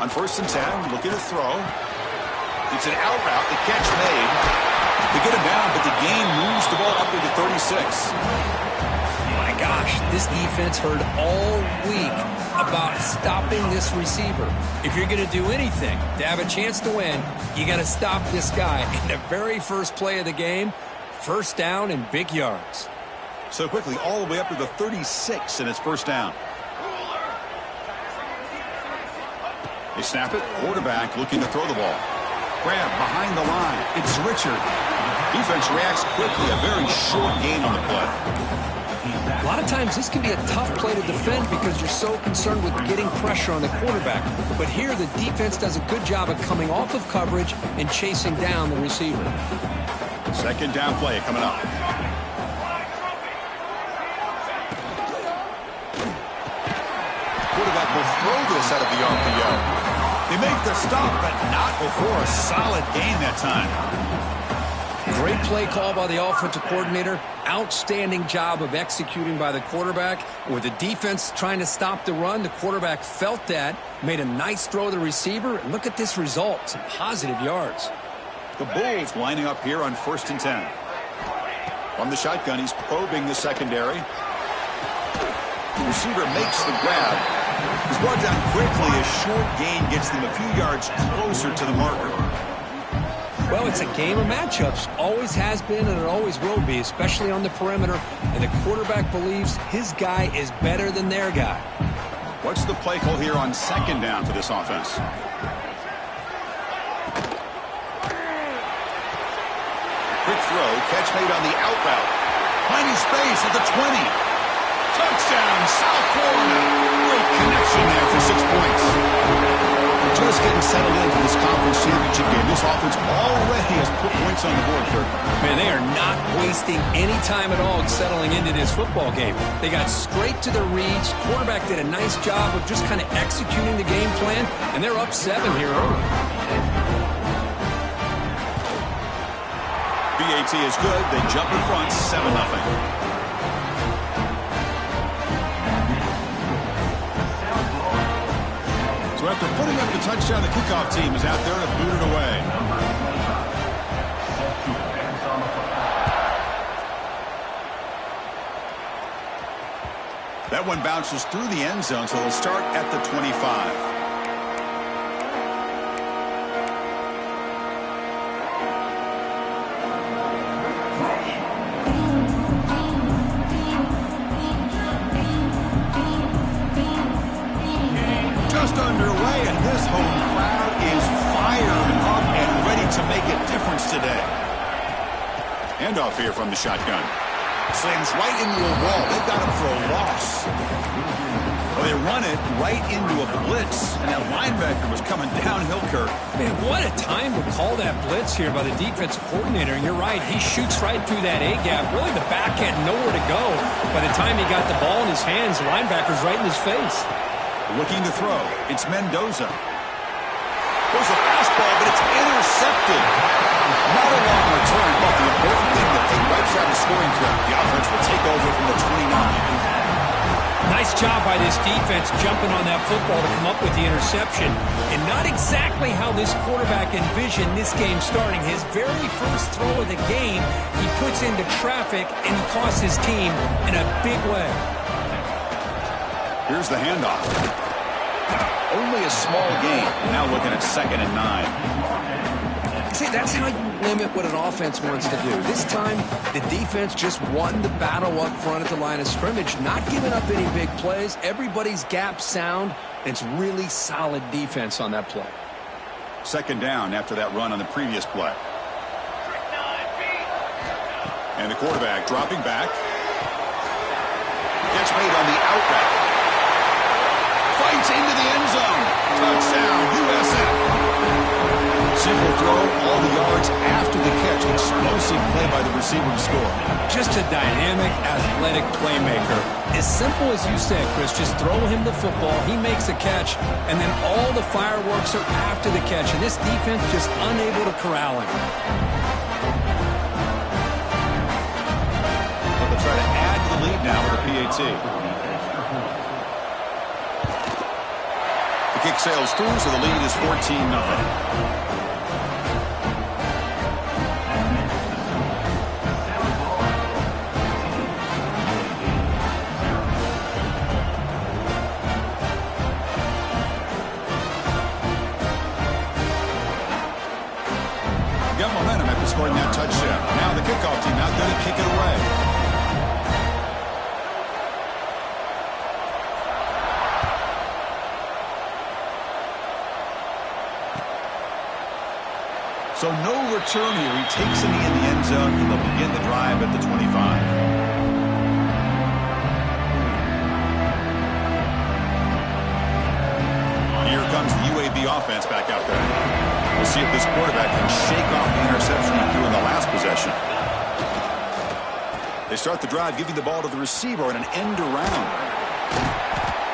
On 1st and 10, looking to throw. It's an out route. The catch made. They get him down, but the gain moves the ball up to the 36. My gosh, this defense heard all week about stopping this receiver. If you're going to do anything to have a chance to win, you got to stop this guy. In the very first play of the game, first down and big yards. So quickly, all the way up to the 36, and it's first down. They snap it. Quarterback looking to throw the ball. Grab behind the line. It's Richard. Defense reacts quickly. A very short gain on the play. A lot of times this can be a tough play to defend because you're so concerned with getting pressure on the quarterback. But here the defense does a good job of coming off of coverage and chasing down the receiver. Second down play coming up. Quarterback will throw this out of the RPO. They make the stop, but not before a solid gain that time. Great play call by the offensive coordinator. Outstanding job of executing by the quarterback. With the defense trying to stop the run, the quarterback felt that, made a nice throw to the receiver, and look at this result, some positive yards. The Bulls lining up here on 1st and 10. From the shotgun, he's probing the secondary. The receiver makes the grab. He's brought down quickly. A short gain gets them a few yards closer to the marker. Well, it's a game of matchups. Always has been and it always will be, especially on the perimeter. And the quarterback believes his guy is better than their guy. What's the play call here on second down for this offense? Quick throw. Catch made on the out route. Finding space at the 20. Touchdown, South Florida. Great connection there for 6 points. Just getting settled in for this conference championship game. This offense already has put points on the board, Kirk. Man, they are not wasting any time at all settling into this football game. They got straight to their reads. Quarterback did a nice job of just kind of executing the game plan, and they're up 7 here early. BAT is good. They jump in front, 7-0. So after putting up the touchdown, the kickoff team is out there to boot it away. That one bounces through the end zone, so they'll start at the 25. Underway, and this home crowd is fired up and ready to make a difference today. Handoff here from the shotgun. Slams right into a wall. They've got him for a loss. Well, they run it right into a blitz, and that linebacker was coming downhill, Kirk. Man, what a time to call that blitz here by the defensive coordinator. And you're right, he shoots right through that A-gap. Really, the back had nowhere to go. By the time he got the ball in his hands, the linebacker's right in his face. Looking to throw. It's Mendoza. Goes a fastball, but it's intercepted. Not a long return, but the important thing that they wipes out a scoring threat. The offense will take over from the 29. Nice job by this defense jumping on that football to come up with the interception. And not exactly how this quarterback envisioned this game starting. His very first throw of the game, he puts into traffic, and he costs his team in a big way. Here's the handoff. Only a small gain. Now looking at 2nd and 9. See, that's how you limit what an offense wants to do. This time, the defense just won the battle up front at the line of scrimmage, not giving up any big plays. Everybody's gap sound. It's really solid defense on that play. 2nd down after that run on the previous play. And the quarterback dropping back. Catch made on the out route. Fights into the end zone. Touchdown, USF. Simple throw, all the yards after the catch. Explosive play by the receiver to score. Just a dynamic, athletic playmaker. As simple as you said, Chris, just throw him the football, he makes a catch, and then all the fireworks are after the catch, and this defense just unable to corral him. They'll try to add to the lead now with a PAT. kick sails through, so the lead is 14-0. Scoring that touchdown. Now the kickoff team out there to kick it away. So no return here. He takes it in the end zone, and they'll begin the drive at the 25. Here comes the UAB offense back out there. We'll see if this quarterback can shake off the interception he threw in the last possession. They start the drive giving the ball to the receiver in an end around.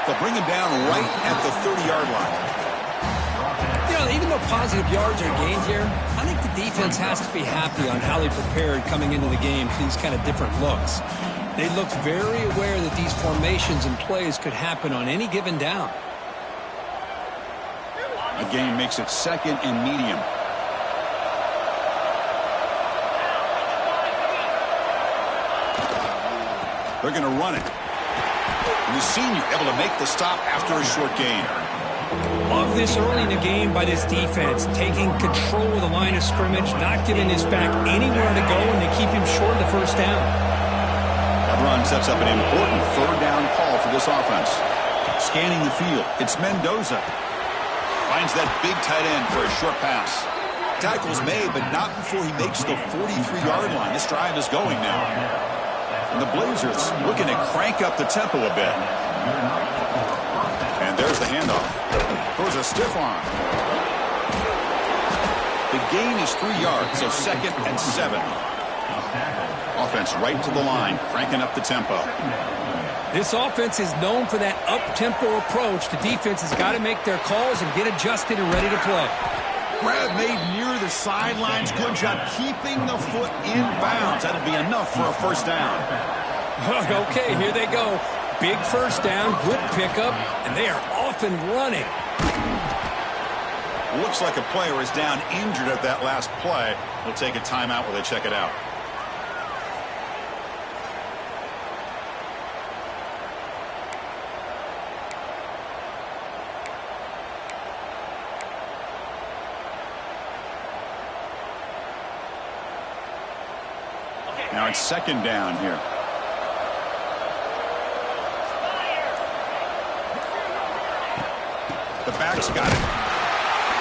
They'll bring him down right at the 30-yard line. You know, even though positive yards are gained here, I think the defense has to be happy on how they prepared coming into the game for these kind of different looks. They looked very aware that these formations and plays could happen on any given down. The game makes it second and medium. They're going to run it. And the senior able to make the stop after a short gain. Love this early in the game by this defense, taking control of the line of scrimmage, not giving this back anywhere to go, and they keep him short of the first down. That run sets up an important third down call for this offense. Scanning the field, it's Mendoza. Finds that big tight end for a short pass. Tackle's made, but not before he makes the 43-yard line. This drive is going now. And the Blazers looking to crank up the tempo a bit. And there's the handoff. Throws a stiff arm. The gain is 3 yards, so 2nd and 7. Offense right to the line, cranking up the tempo. This offense is known for that up-tempo approach. The defense has got to make their calls and get adjusted and ready to play. Grab made near the sidelines. Good job keeping the foot in bounds. That'll be enough for a first down. Okay, here they go. Big first down, good pickup, and they are off and running. Looks like a player is down injured at that last play. They'll take a timeout while they check it out. Now it's second down here. The back's got it.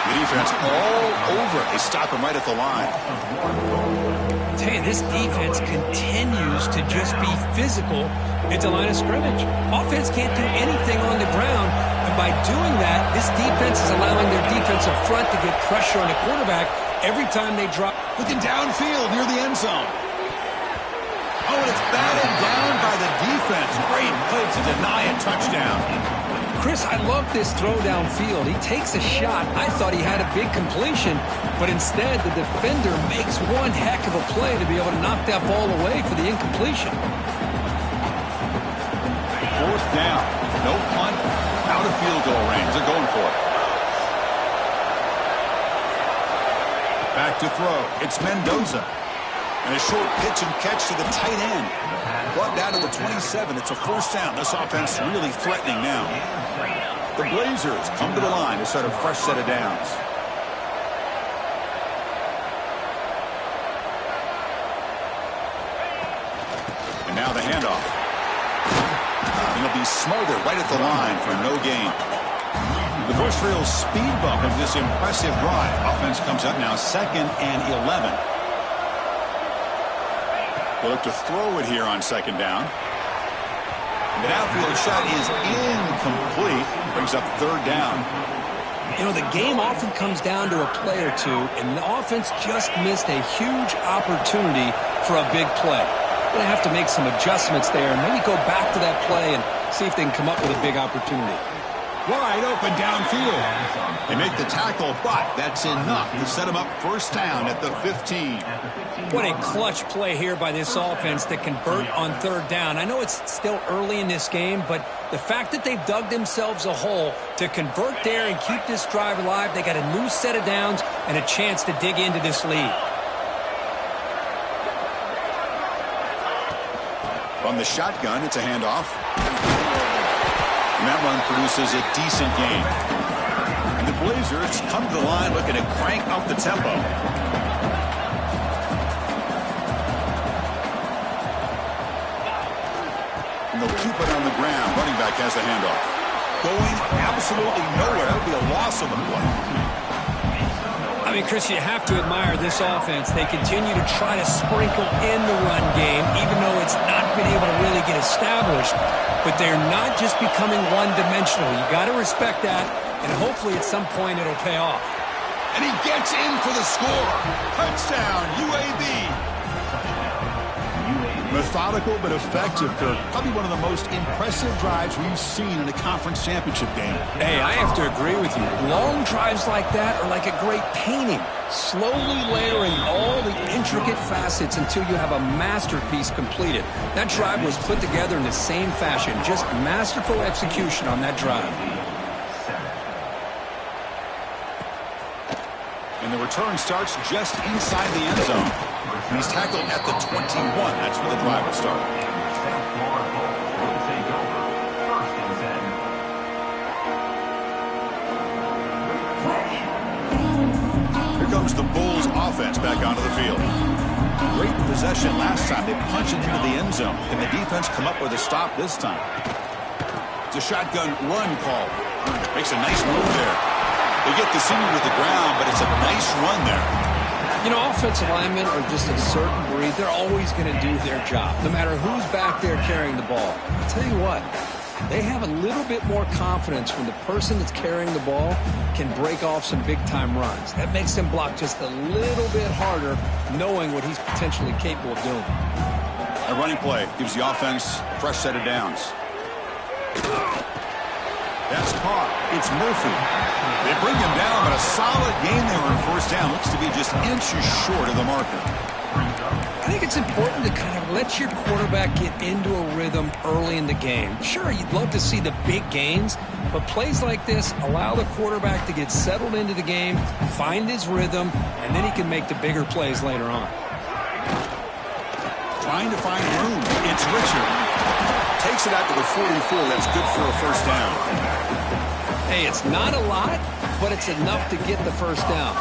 The defense all over it. They stop him right at the line. I tell you, this defense continues to just be physical at the line of scrimmage. Offense can't do anything on the ground, and by doing that, this defense is allowing their defensive front to get pressure on the quarterback every time they drop. Looking downfield near the end zone. Oh, and it's batted down by the defense. Great play to deny a touchdown. Chris, I love this throw downfield. He takes a shot. I thought he had a big completion, but instead the defender makes one heck of a play to be able to knock that ball away for the incompletion. Fourth down. No punt. Out of field goal range. They're going for it. Back to throw. It's Mendoza. And a short pitch and catch to the tight end. Brought down to the 27. It's a first down. This offense really threatening now. The Blazers come to the line to start a fresh set of downs. And now the handoff. And it'll be smothered right at the line for no gain. The first real speed bump of this impressive drive. Offense comes up now 2nd and 11. They look to throw it here on second down. The outfield shot is incomplete. Brings up third down. You know, the game often comes down to a play or two, and the offense just missed a huge opportunity for a big play. Going to have to make some adjustments there and maybe go back to that play and see if they can come up with a big opportunity. Wide open downfield. They make the tackle, but that's enough to set him up first down at the 15. What a clutch play here by this offense to convert on third down. I know it's still early in this game, but the fact that they've dug themselves a hole to convert there and keep this drive alive, they got a new set of downs and a chance to dig into this lead. On the shotgun, it's a handoff. And that run produces a decent gain. And the Blazers come to the line looking to crank up the tempo. And they'll keep it on the ground. Running back has the handoff. Going absolutely nowhere. That would be a loss on the play. I mean, Chris, you have to admire this offense. They continue to try to sprinkle in the run game, even though it's not been able to really get established. But they're not just becoming one-dimensional. You got to respect that, and hopefully at some point it'll pay off. And he gets in for the score. Touchdown, UAB. Methodical but effective, Kirk. Probably one of the most impressive drives we've seen in a conference championship game. Hey, I have to agree with you. Long drives like that are like a great painting. Slowly layering all the intricate facets until you have a masterpiece completed. That drive was put together in the same fashion. Just masterful execution on that drive. And the return starts just inside the end zone. And he's tackled at the 21. That's where the drive will start. Here comes the Bulls offense back onto the field. Great possession last time. They punch it into the end zone. Can the defense come up with a stop this time? It's a shotgun run call. Makes a nice move there. They get the senior to the ground, but it's a nice run there. You know, offensive linemen are just a certain breed. They're always going to do their job, no matter who's back there carrying the ball. I'll tell you what, they have a little bit more confidence when the person that's carrying the ball can break off some big-time runs. That makes them block just a little bit harder, knowing what he's potentially capable of doing. A running play gives the offense a fresh set of downs. That's caught. It's Murphy. They bring him down, but a solid gain there on first down. Looks to be just inches short of the marker. I think it's important to kind of let your quarterback get into a rhythm early in the game. Sure, you'd love to see the big gains, but plays like this allow the quarterback to get settled into the game, find his rhythm, and then he can make the bigger plays later on. Trying to find room. It's Richard. Takes it out to the 44. That's good for a first down. Hey, it's not a lot, but it's enough to get the first down.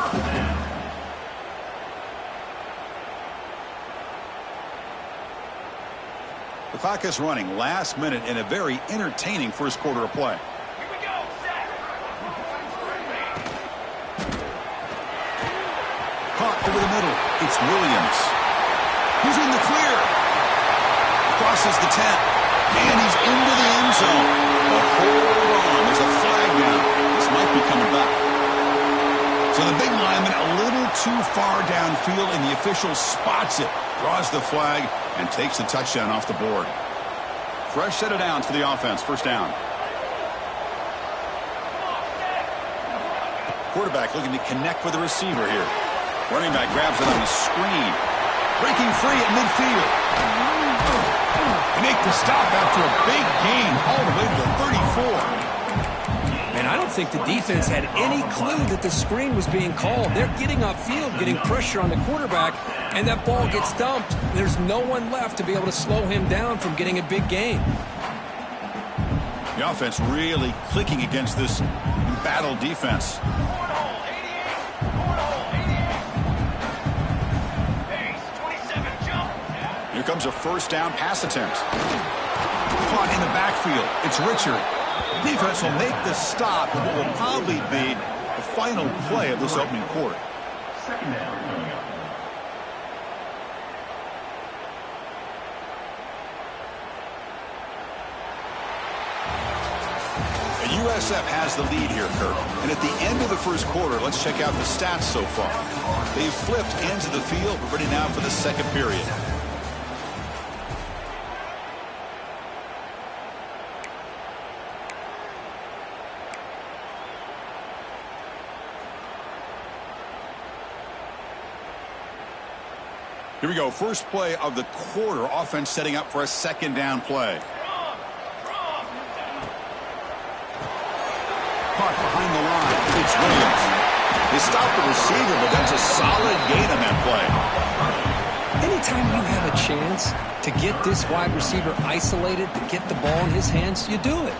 The clock is running last minute in a very entertaining first quarter of play. Here we go, set. Caught over the middle. It's Williams. He's in the clear. Crosses the 10. And he's into the end zone. But hold on. There's a flag now. This might be coming back. So the big lineman a little too far downfield, and the official spots it, draws the flag, and takes the touchdown off the board. Fresh set of downs for the offense. First down. Quarterback looking to connect with the receiver here. Running back grabs it on the screen. Breaking free at midfield. They make the stop after a big gain all the way to the 34. And I don't think the defense had any clue that the screen was being called. They're getting upfield, getting pressure on the quarterback, and that ball gets dumped. There's no one left to be able to slow him down from getting a big gain. The offense really clicking against this battle defense. Here comes a first down pass attempt. Caught in the backfield. It's Richard. Defense will make the stop of what will probably be the final play of this opening quarter. Second down. USF has the lead here, Kirk. And at the end of the first quarter, let's check out the stats so far. They've flipped ends of the field. We're ready now for the second period. Here we go. First play of the quarter. Offense setting up for a second down play. Caught behind the line. It's Williams. They stopped the receiver, but that's a solid gain on that play. Anytime you have a chance to get this wide receiver isolated, to get the ball in his hands, you do it.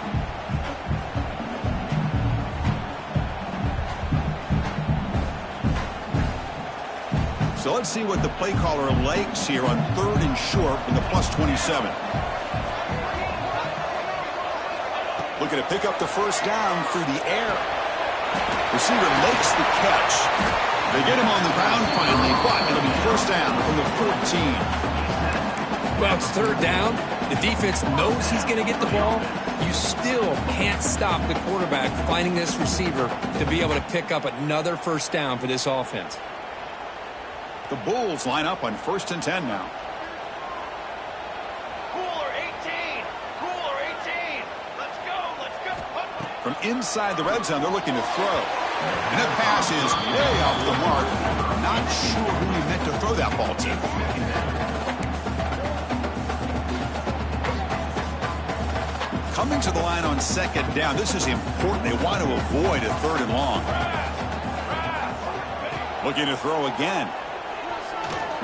So let's see what the play caller likes here on 3rd and short from the +27. Looking to pick up the first down through the air. Receiver makes the catch. They get him on the ground finally, but it'll be first down from the 14. Well, it's 3rd down. The defense knows he's going to get the ball. You still can't stop the quarterback finding this receiver to be able to pick up another first down for this offense. The Bulls line up on 1st and 10 now. Cooler 18. Cooler 18. Let's go. Let's go. From inside the red zone, they're looking to throw. And that pass is way off the mark. Not sure who he meant to throw that ball to. Coming to the line on 2nd down. This is important. They want to avoid a 3rd and long. Looking to throw again.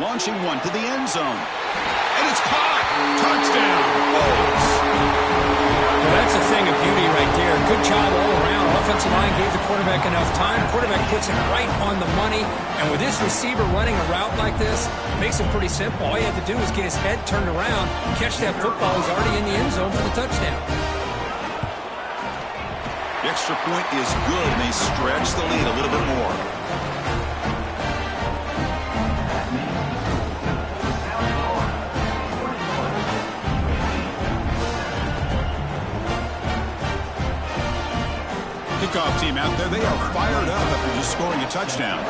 Launching one to the end zone. And it's caught. Touchdown. Bulls. Well, that's a thing of beauty right there. Good job all around. Offensive line gave the quarterback enough time. Quarterback puts it right on the money. And with this receiver running a route like this, it makes it pretty simple. All you have to do is get his head turned around, catch that football. He's already in the end zone for the touchdown. The extra point is good, and they stretch the lead a little bit more. Kickoff team out there, they are fired up after just scoring a touchdown.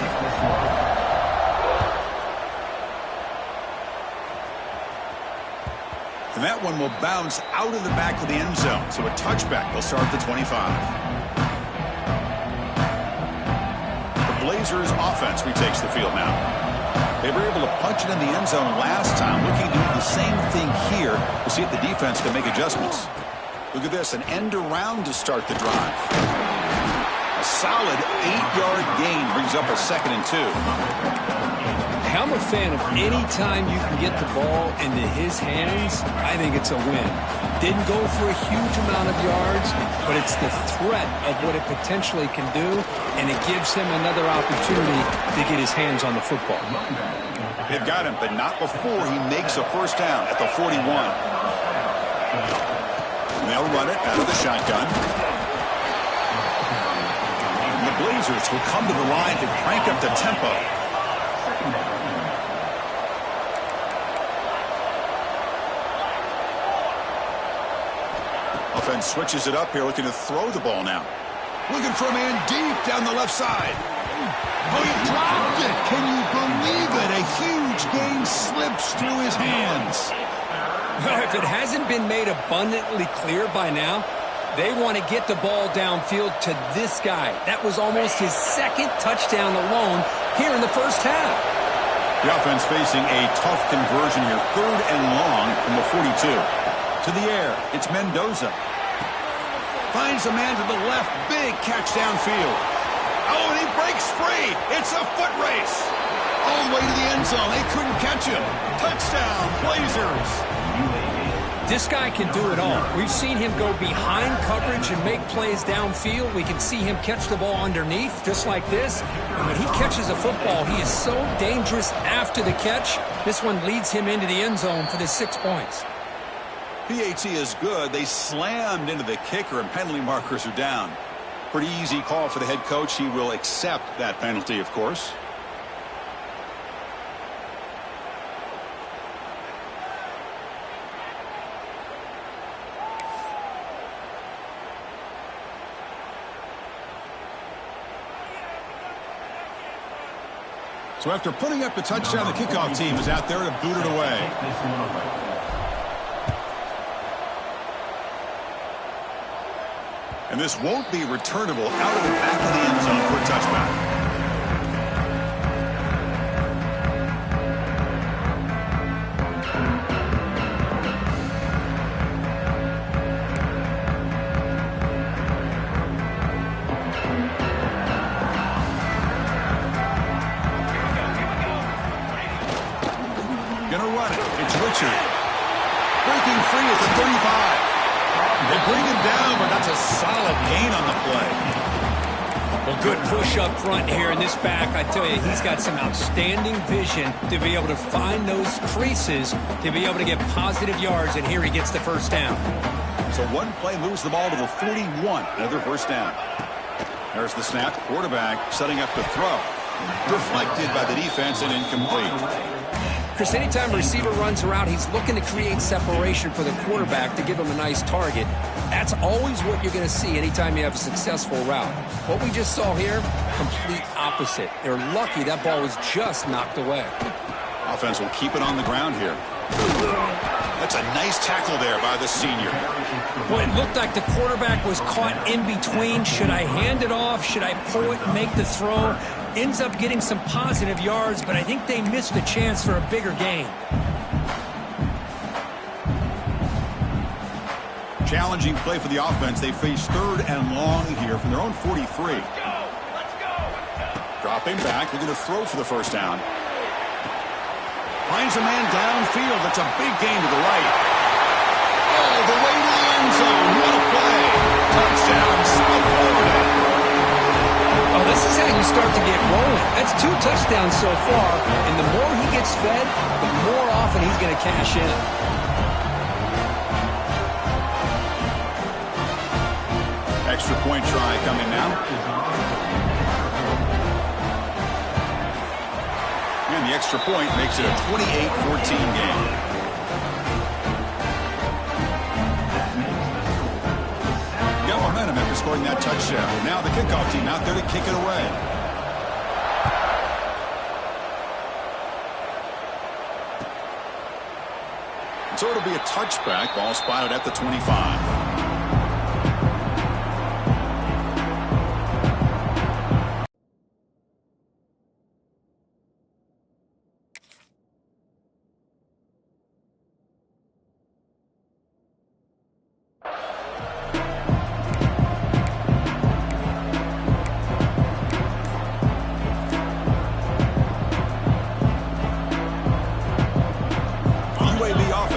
And that one will bounce out of the back of the end zone. So a touchback will start at the 25. The Blazers offense retakes the field now. They were able to punch it in the end zone last time. Looking to do the same thing here to see if the defense can make adjustments. Look at this, an end around to start the drive. A solid 8-yard gain brings up a 2nd and 2. I'm a fan of any time you can get the ball into his hands. I think it's a win. Didn't go for a huge amount of yards, but it's the threat of what it potentially can do, and it gives him another opportunity to get his hands on the football. They've got him, but not before he makes a first down at the 41. And they'll run it out of the shotgun. And the Blazers will come to the line to crank up the tempo. Offense switches it up here, looking to throw the ball now. Looking for a man deep down the left side. Oh, he dropped it. Can you believe it? A huge gain slips through his hands. Well, if it hasn't been made abundantly clear by now, they want to get the ball downfield to this guy. That was almost his 2nd touchdown alone here in the first half. The offense facing a tough conversion here. 3rd and long from the 42. To the air, it's Mendoza. Finds a man to the left. Big catch downfield. Oh, and he breaks free. It's a foot race. All the way to the end zone. They couldn't catch him. Touchdown, Blazers. This guy can do it all. We've seen him go behind coverage and make plays downfield. We can see him catch the ball underneath, just like this. And when he catches a football, he is so dangerous after the catch. This one leads him into the end zone for the 6 points. PAT is good. They slammed into the kicker, and penalty markers are down. Pretty easy call for the head coach. He will accept that penalty, of course. So after putting up the touchdown, the kickoff team is out there to boot it away. And this won't be returnable out of the back of the end zone for a touchback. run it. It's Richard. Breaking free at the 35. They bring him down, but that's a solid gain on the play. Well, good push up front here in this back. I tell you, he's got some outstanding vision to be able to find those creases, to be able to get positive yards, and here he gets the first down. So one play moves the ball to the 41. Another first down. There's the snap. Quarterback setting up the throw. Deflected by the defense and incomplete. Chris, anytime a receiver runs a route, he's looking to create separation for the quarterback to give him a nice target. That's always what you're going to see anytime you have a successful route. What we just saw here, complete opposite. They're lucky that ball was just knocked away. Offense will keep it on the ground here. That's a nice tackle there by the senior. Boy, it looked like the quarterback was caught in between. Should I hand it off? Should I pull it and make the throw? Ends up getting some positive yards, but I think they missed the chance for a bigger gain. Challenging play for the offense. They face 3rd and long here from their own 43. Let's go. Dropping back, looking to throw for the first down. Finds a man downfield. That's a big gain to the right. All the way to the end zone. What a play. Touchdown, South Florida. Oh, this is how you start to get rolling. That's 2 touchdowns so far, and the more he gets fed, the more often he's going to cash in. Extra point try coming now. And the extra point makes it a 28-14 game. Got momentum after scoring that touchdown. Now the kickoff team out there to kick it away. So it'll be a touchback. Ball spotted at the 25.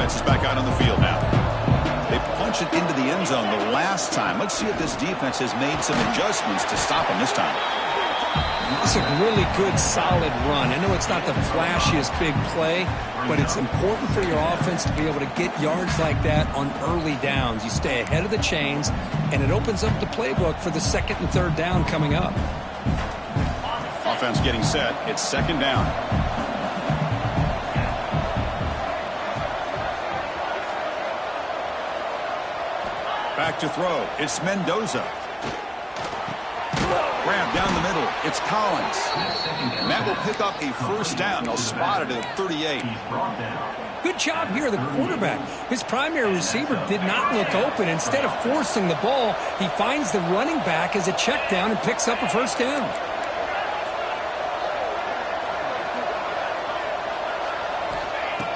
Is back out on the field now. They punch it into the end zone the last time. Let's see if this defense has made some adjustments to stop them this time. It's a really good, solid run. I know it's not the flashiest big play, but it's important for your offense to be able to get yards like that on early downs. You stay ahead of the chains, and it opens up the playbook for the 2nd and 3rd down coming up. Offense getting set. It's 2nd down. Back to throw. It's Mendoza. Grab down the middle. It's Collins. And that will pick up a first down. They'll spot it at 38. Good job here, the quarterback. His primary receiver did not look open. Instead of forcing the ball, he finds the running back as a check down and picks up a first down.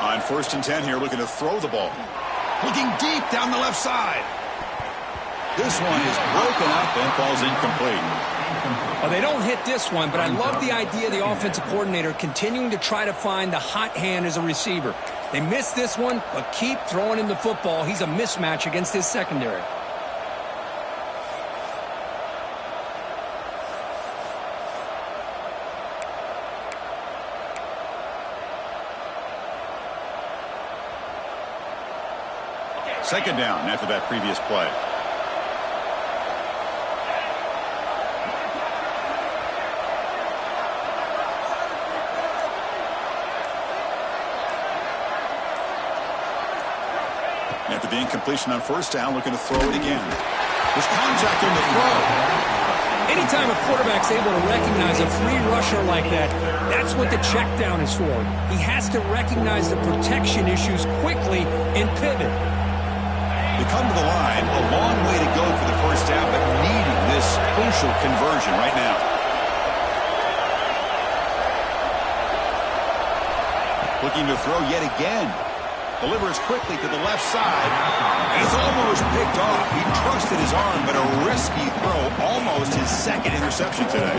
On 1st and 10 here, looking to throw the ball. Looking deep down the left side. This one is broken up and falls incomplete. Well, they don't hit this one, but I love the idea of the offensive coordinator continuing to try to find the hot hand as a receiver. They missed this one, but keep throwing him the football. He's a mismatch against his secondary. Second down after that previous play. After the incompletion on first down, looking to throw it again. There's contact on the throw. Anytime a quarterback's able to recognize a free rusher like that, that's what the check down is for. He has to recognize the protection issues quickly and pivot. They come to the line, a long way to go for the first down, but needing this crucial conversion right now. Looking to throw yet again. Delivers quickly to the left side. It's almost picked off. He trusted his arm, but a risky throw. Almost his 2nd interception today.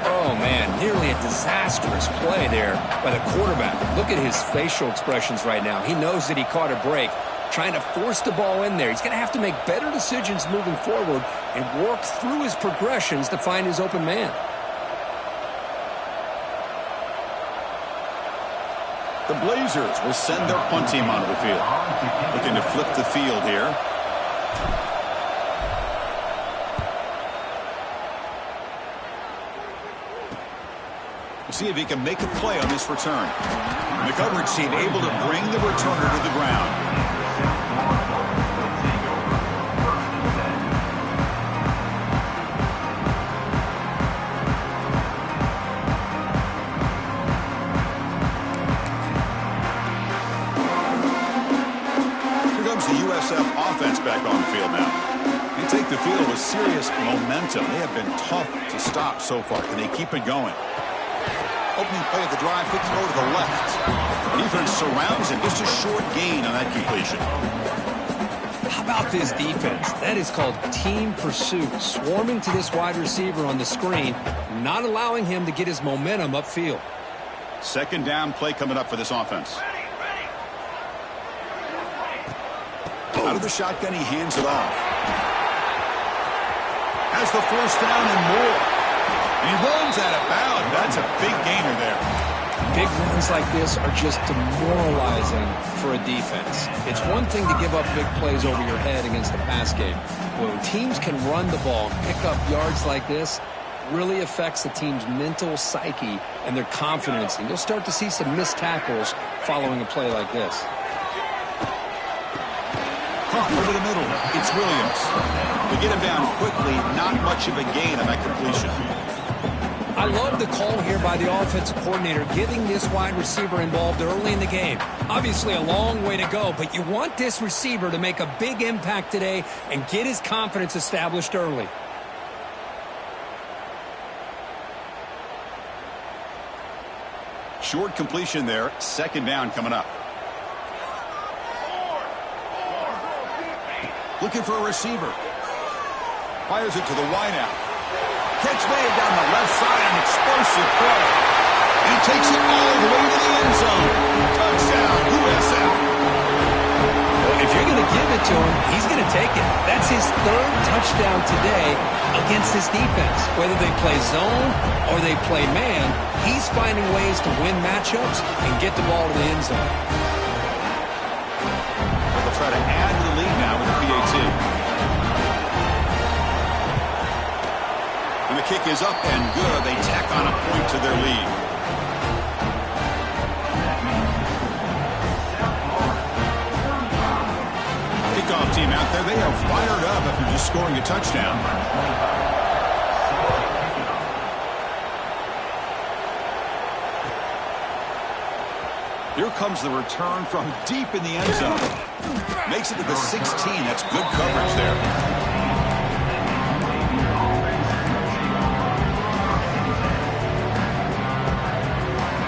Oh, Oh, man, nearly a disastrous play there by the quarterback. Look at his facial expressions right now. He knows that he caught a break, trying to force the ball in there. He's going to have to make better decisions moving forward and work through his progressions to find his open man. The Blazers will send their punt team onto the field. Looking to flip the field here. We'll see if he can make a play on this return. And the coverage team able to bring the returner to the ground. Offense back on the field now. They take the field with serious momentum. They have been tough to stop so far. Can they keep it going? Opening play of the drive, quick throw to the left. Defense surrounds him. Just a short gain on that completion. How about this defense? That is called team pursuit. Swarming to this wide receiver on the screen, not allowing him to get his momentum upfield. Second down play coming up for this offense. Out of the shotgun, he hands it off. Has the first down and more. And he runs out of bounds. That's a big gainer there. Big runs like this are just demoralizing for a defense. It's one thing to give up big plays over your head against the pass game. When teams can run the ball and pick up yards like this, really affects the team's mental psyche and their confidence. And you'll start to see some missed tackles following a play like this. Over the middle, it's Williams. To get him down quickly, not much of a gain on that completion. I love the call here by the offensive coordinator, getting this wide receiver involved early in the game. Obviously a long way to go, but you want this receiver to make a big impact today and get his confidence established early. Short completion there, second down coming up. Looking for a receiver. Fires it to the wideout. Catch made down the left side, an explosive play. And he takes it all the way to the end zone. Touchdown, USF. Well, if you're going to give it to him, he's going to take it. That's his third touchdown today against this defense. Whether they play zone or they play man, he's finding ways to win matchups and get the ball to the end zone. They'll try to add to the lead now with the PAT. And the kick is up and good. They tack on a point to their lead. Kickoff team out there. They are fired up after just scoring a touchdown. Here comes the return from deep in the end zone. Makes it to the 16. That's good coverage there.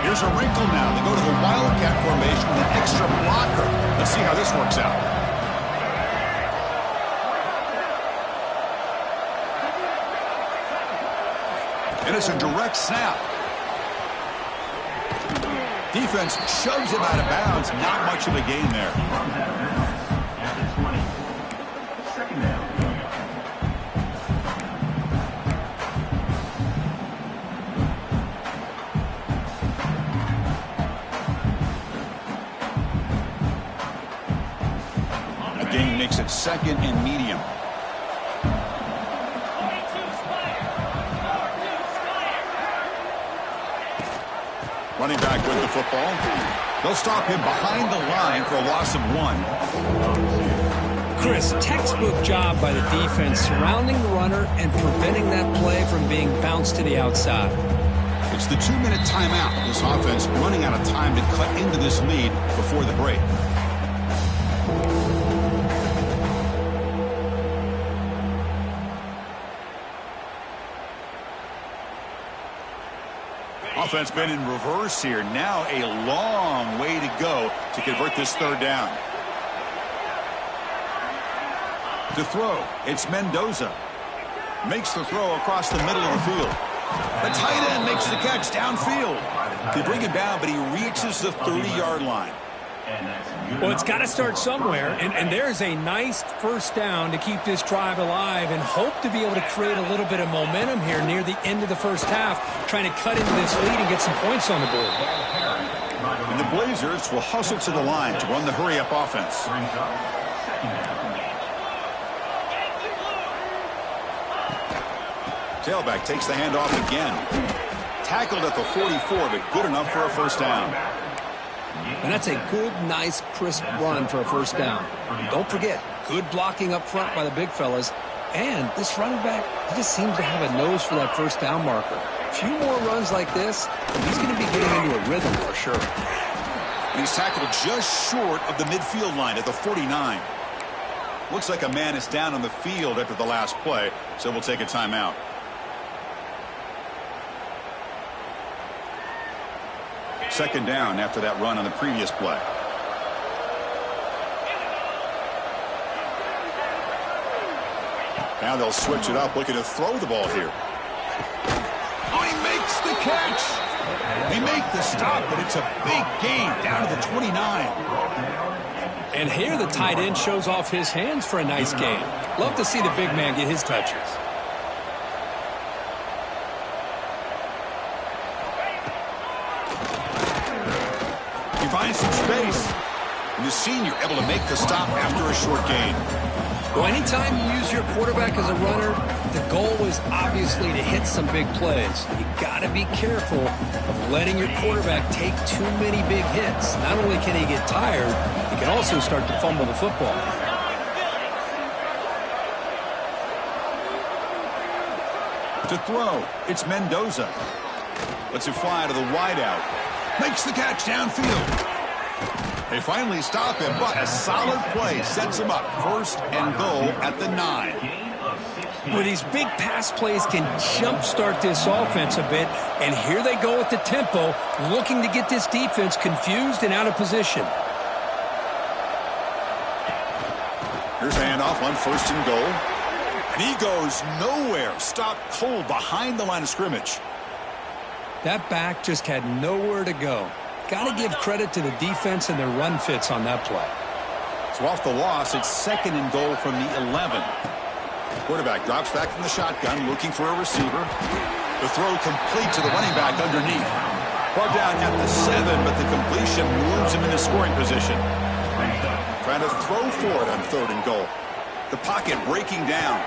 Here's a wrinkle now. They go to the Wildcat formation with an extra blocker. Let's see how this works out. And it's a direct snap. Defense shoves him out of bounds. Not much of a gain there. A gain makes it second and medium. Running back with the football. They'll stop him behind the line for a loss of 1. Chris, textbook job by the defense surrounding the runner and preventing that play from being bounced to the outside. It's the 2-minute timeout. This offense running out of time to cut into this lead before the break. Offense been in reverse here. Now a long way to go to convert this third down. To throw, it's Mendoza. Makes the throw across the middle of the field. The tight end makes the catch downfield. They bring him down, but he reaches the 30-yard line. Well, it's got to start somewhere, and there's a nice first down to keep this drive alive and hope to be able to create a little bit of momentum here near the end of the first half, trying to cut into this lead and get some points on the board. And the Blazers will hustle to the line to run the hurry-up offense. Tailback takes the handoff again. Tackled at the 44, but good enough for a first down. And that's a good, nice, crisp run for a first down. Don't forget, good blocking up front by the big fellas. And this running back, he just seems to have a nose for that first down marker. A few more runs like this, and he's going to be getting into a rhythm for sure. And he's tackled just short of the midfield line at the 49. Looks like a man is down on the field after the last play, so we'll take a timeout. Second down after that run on the previous play. Now they'll switch it up, looking to throw the ball here. Oh, he makes the catch. They make the stop, but it's a big gain down to the 29. And here the tight end shows off his hands for a nice gain. Love to see the big man get his touches. He finds some space. And the senior able to make the stop after a short gain. Well, anytime you use your quarterback as a runner, the goal is obviously to hit some big plays. You got to be careful of letting your quarterback take too many big hits. Not only can he get tired, he can also start to fumble the football. To throw, it's Mendoza. Lets it fly to the wideout. Makes the catch downfield. They finally stop him, but a solid play sets him up. First and goal at the 9. Well, these big pass plays can jumpstart this offense a bit, and here they go with the tempo, looking to get this defense confused and out of position. Here's a handoff on first and goal. And he goes nowhere. Stopped cold behind the line of scrimmage. That back just had nowhere to go. Got to give credit to the defense and their run fits on that play. So off the loss, it's second and goal from the 11. Quarterback drops back from the shotgun, looking for a receiver. The throw complete to the running back underneath. Brought down at the 7, but the completion moves him into scoring position. Trying to throw for it on third and goal. The pocket breaking down.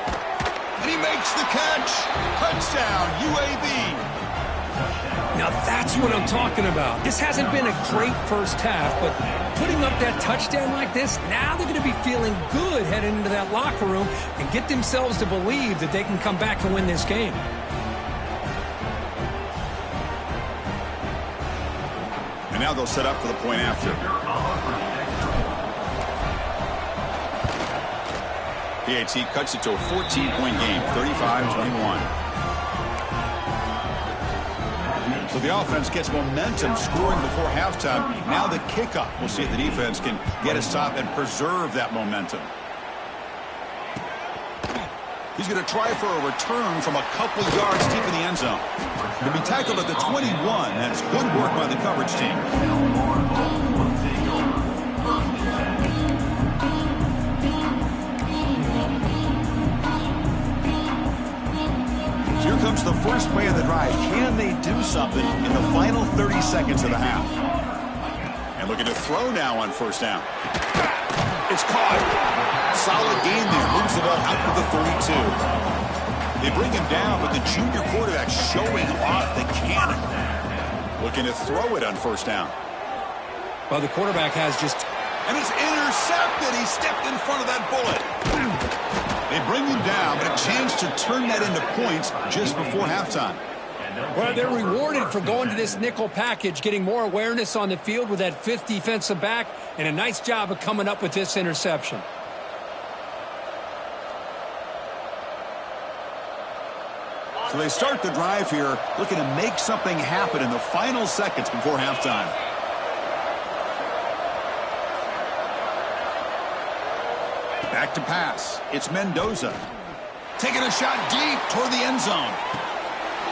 And he makes the catch. Touchdown, UAB. Now that's what I'm talking about. This hasn't been a great first half, but putting up that touchdown like this, now they're going to be feeling good heading into that locker room and get themselves to believe that they can come back and win this game. And now they'll set up for the point after. PAT cuts it to a 14-point game, 35-21. So the offense gets momentum scoring before halftime. Now the kickoff. We'll see if the defense can get a stop and preserve that momentum. He's going to try for a return from a couple yards deep in the end zone. He'll be tackled at the 21. That's good work by the coverage team. Here comes the first play of the drive. Can they do something in the final 30 seconds of the half? And looking to throw now on first down. It's caught. Solid gain there. Moves the ball out to the 32. They bring him down, but the junior quarterback showing off the cannon. Looking to throw it on first down. Well, the quarterback has just... And it's intercepted. He stepped in front of that bullet. They bring him down, but a chance to turn that into points just before halftime. Well, they're rewarded for going to this nickel package, getting more awareness on the field with that fifth defensive back, and a nice job of coming up with this interception. So they start the drive here, looking to make something happen in the final seconds before halftime. Back to pass. It's Mendoza. Taking a shot deep toward the end zone.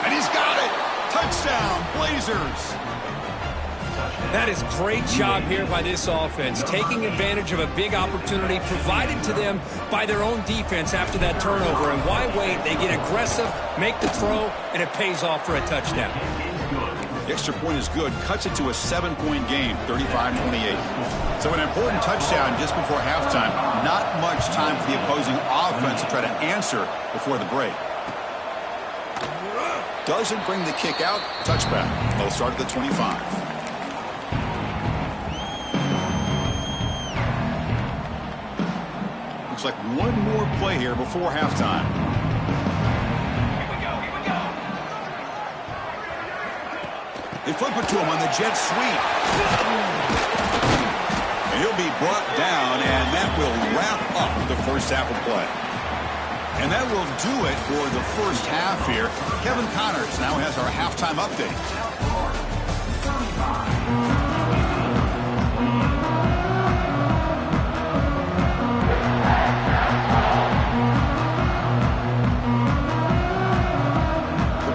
And he's got Touchdown, Blazers. That is great job here by this offense, taking advantage of a big opportunity provided to them by their own defense after that turnover. And why wait? They get aggressive, make the throw, and it pays off for a touchdown. The extra point is good. Cuts it to a 7-point game, 35-28. So an important touchdown just before halftime. Not much time for the opposing offense to try to answer before the break. Doesn't bring the kick out. Touchback. They'll start at the 25. Looks like one more play here before halftime. Here we go. They flip it to him on the jet sweep. And he'll be brought down, and that will wrap up the first half of play. And that will do it for the first half here. Kevin Connors now has our halftime update.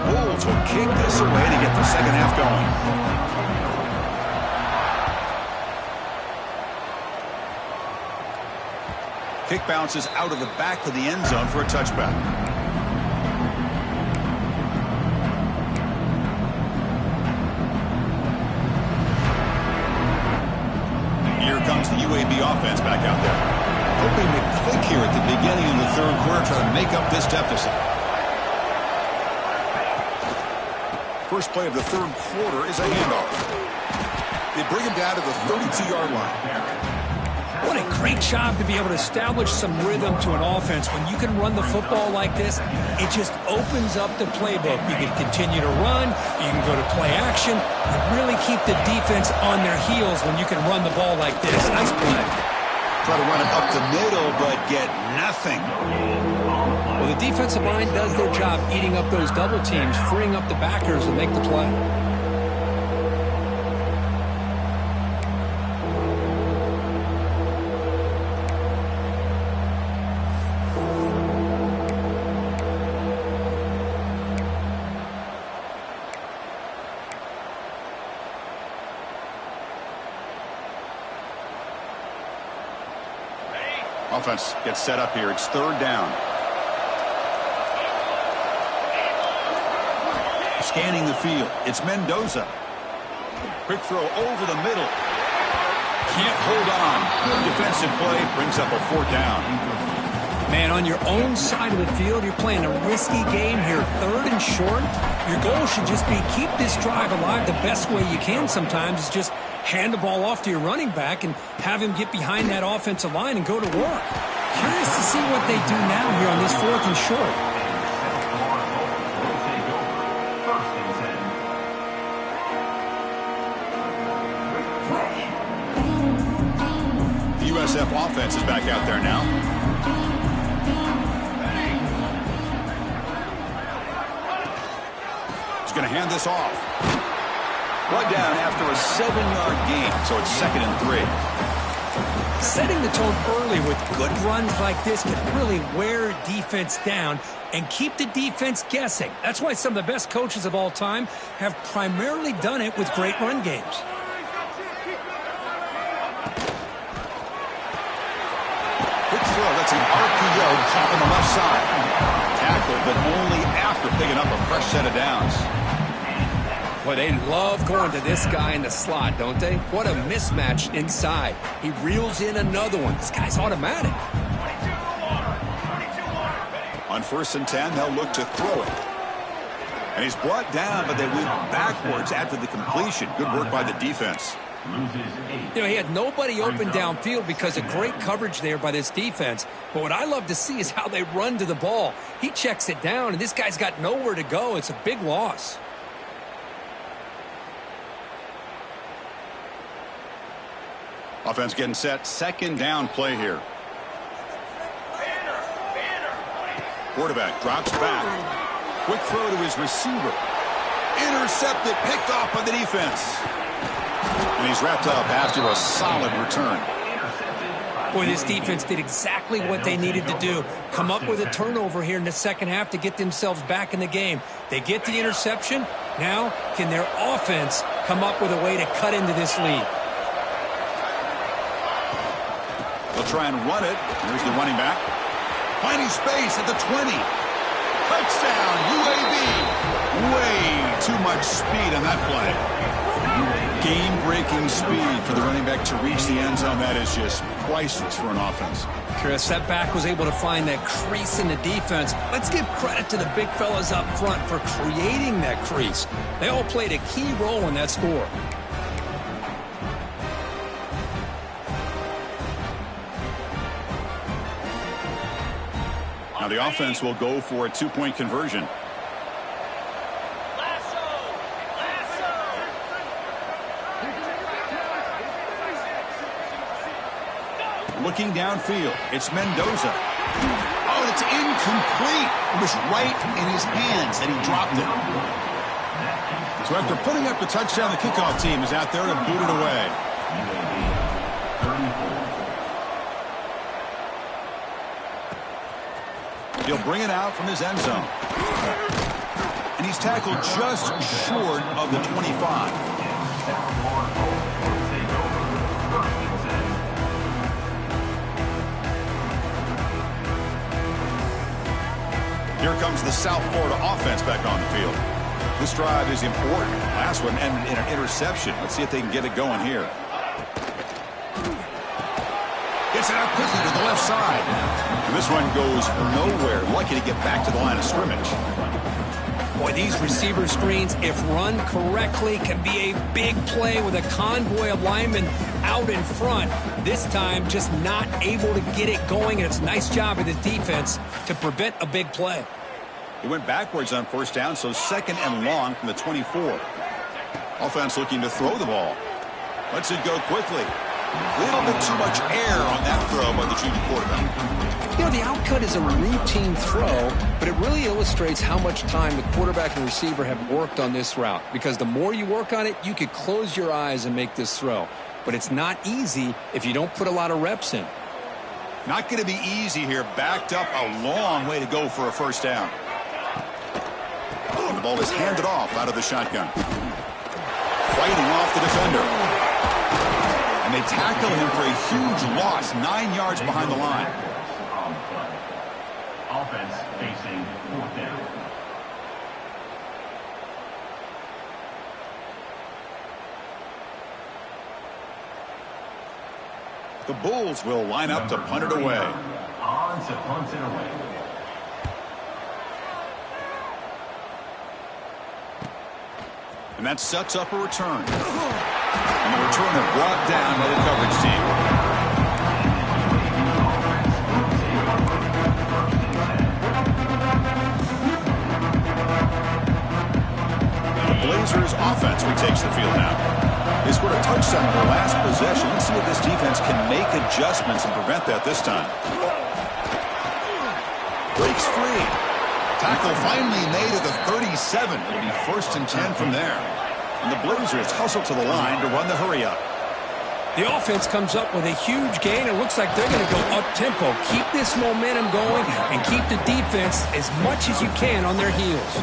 Will kick this away to get the second half going. Kick bounces out of the back of the end zone for a touchback. Here comes the UAB offense back out there. Hoping to click here at the beginning of the third quarter, try to make up this deficit. First play of the third quarter is a handoff. They bring him down to the 32-yard line. What a great job to be able to establish some rhythm to an offense. When you can run the football like this, it just opens up the playbook. You can continue to run, you can go to play action, and really keep the defense on their heels when you can run the ball like this. Nice play. Try to run it up the middle, but get nothing. Well, the defensive line does their job eating up those double teams, freeing up the backers to make the play. Offense gets set up here. It's third down. Scanning the field. It's Mendoza. Quick throw over the middle. Can't hold on. Good defensive play. Brings up a fourth down. Man, on your own side of the field, you're playing a risky game here. Third and short. Your goal should just be keep this drive alive the best way you can sometimes. Is just hand the ball off to your running back and have him get behind that offensive line and go to work. Curious to see what they do now here on this fourth and short. The USF offense is back out there now. He's going to hand this off. One down after a 7-yard gain, so it's 2nd and 3. Setting the tone early with good runs like this can really wear defense down and keep the defense guessing. That's why some of the best coaches of all time have primarily done it with great run games. Quick throw, that's an RPO caught on the left side. Tackled, but only after picking up a fresh set of downs. Boy, they love going to this guy in the slot, don't they? What a mismatch inside. He reels in another one. This guy's automatic. On 1st and 10, they'll look to throw it. And he's brought down, but they went backwards after the completion. Good work by the defense. You know, he had nobody open downfield because of great coverage there by this defense. But what I love to see is how they run to the ball. He checks it down, and this guy's got nowhere to go. It's a big loss. Offense getting set. 2nd down play here. Quarterback drops back. Quick throw to his receiver. Intercepted, picked off by the defense. And he's wrapped up after a solid return. Boy, this defense did exactly what they needed to do. Come up with a turnover here in the second half to get themselves back in the game. They get the interception. Now, can their offense come up with a way to cut into this lead? They'll try and run it. Here's the running back. Finding space at the 20. Touchdown, UAB. Way too much speed on that play. Game-breaking speed for the running back to reach the end zone. That is just priceless for an offense. Chris, that back was able to find that crease in the defense. Let's give credit to the big fellas up front for creating that crease. They all played a key role in that score. Now the offense will go for a two-point conversion. Looking downfield, it's Mendoza. Oh, it's incomplete. It was right in his hands, and he dropped it. So after putting up the touchdown, the kickoff team is out there to boot it away. He'll bring it out from his end zone. And he's tackled just short of the 25. Here comes the South Florida offense back on the field. This drive is important. Last one ended in an interception. Let's see if they can get it going here. Gets it out quickly to the left side. And this run goes nowhere. Lucky to get back to the line of scrimmage. Boy, these receiver screens, if run correctly, can be a big play with a convoy of linemen out in front. This time, just not able to get it going, and it's a nice job of the defense to prevent a big play. He went backwards on first down, so second and long from the 24. Offense looking to throw the ball. Lets it go quickly. A little bit too much air on that throw by the junior quarterback. You know, the outcut is a routine throw, but it really illustrates how much time the quarterback and receiver have worked on this route. Because the more you work on it, you could close your eyes and make this throw. But it's not easy if you don't put a lot of reps in. Not going to be easy here. Backed up a long way to go for a first down. And the ball is handed off out of the shotgun. Fighting off the defender. And they tackle him for a huge loss, 9 yards behind the line. Offense facing fourth down. The Bulls will line up to punt it away. On to punt it away. And that sets up a return. And the returner brought down by the coverage team. The Blazers offense retakes the field now. They scored a touchdown in their last possession. Let's see if this defense can make adjustments and prevent that this time. Breaks free. Tackle finally made at the 37. It'll be 1st and 10 from there. And the Blazers hustle to the line to run the hurry-up. The offense comes up with a huge gain. It looks like they're going to go up-tempo. Keep this momentum going and keep the defense as much as you can on their heels.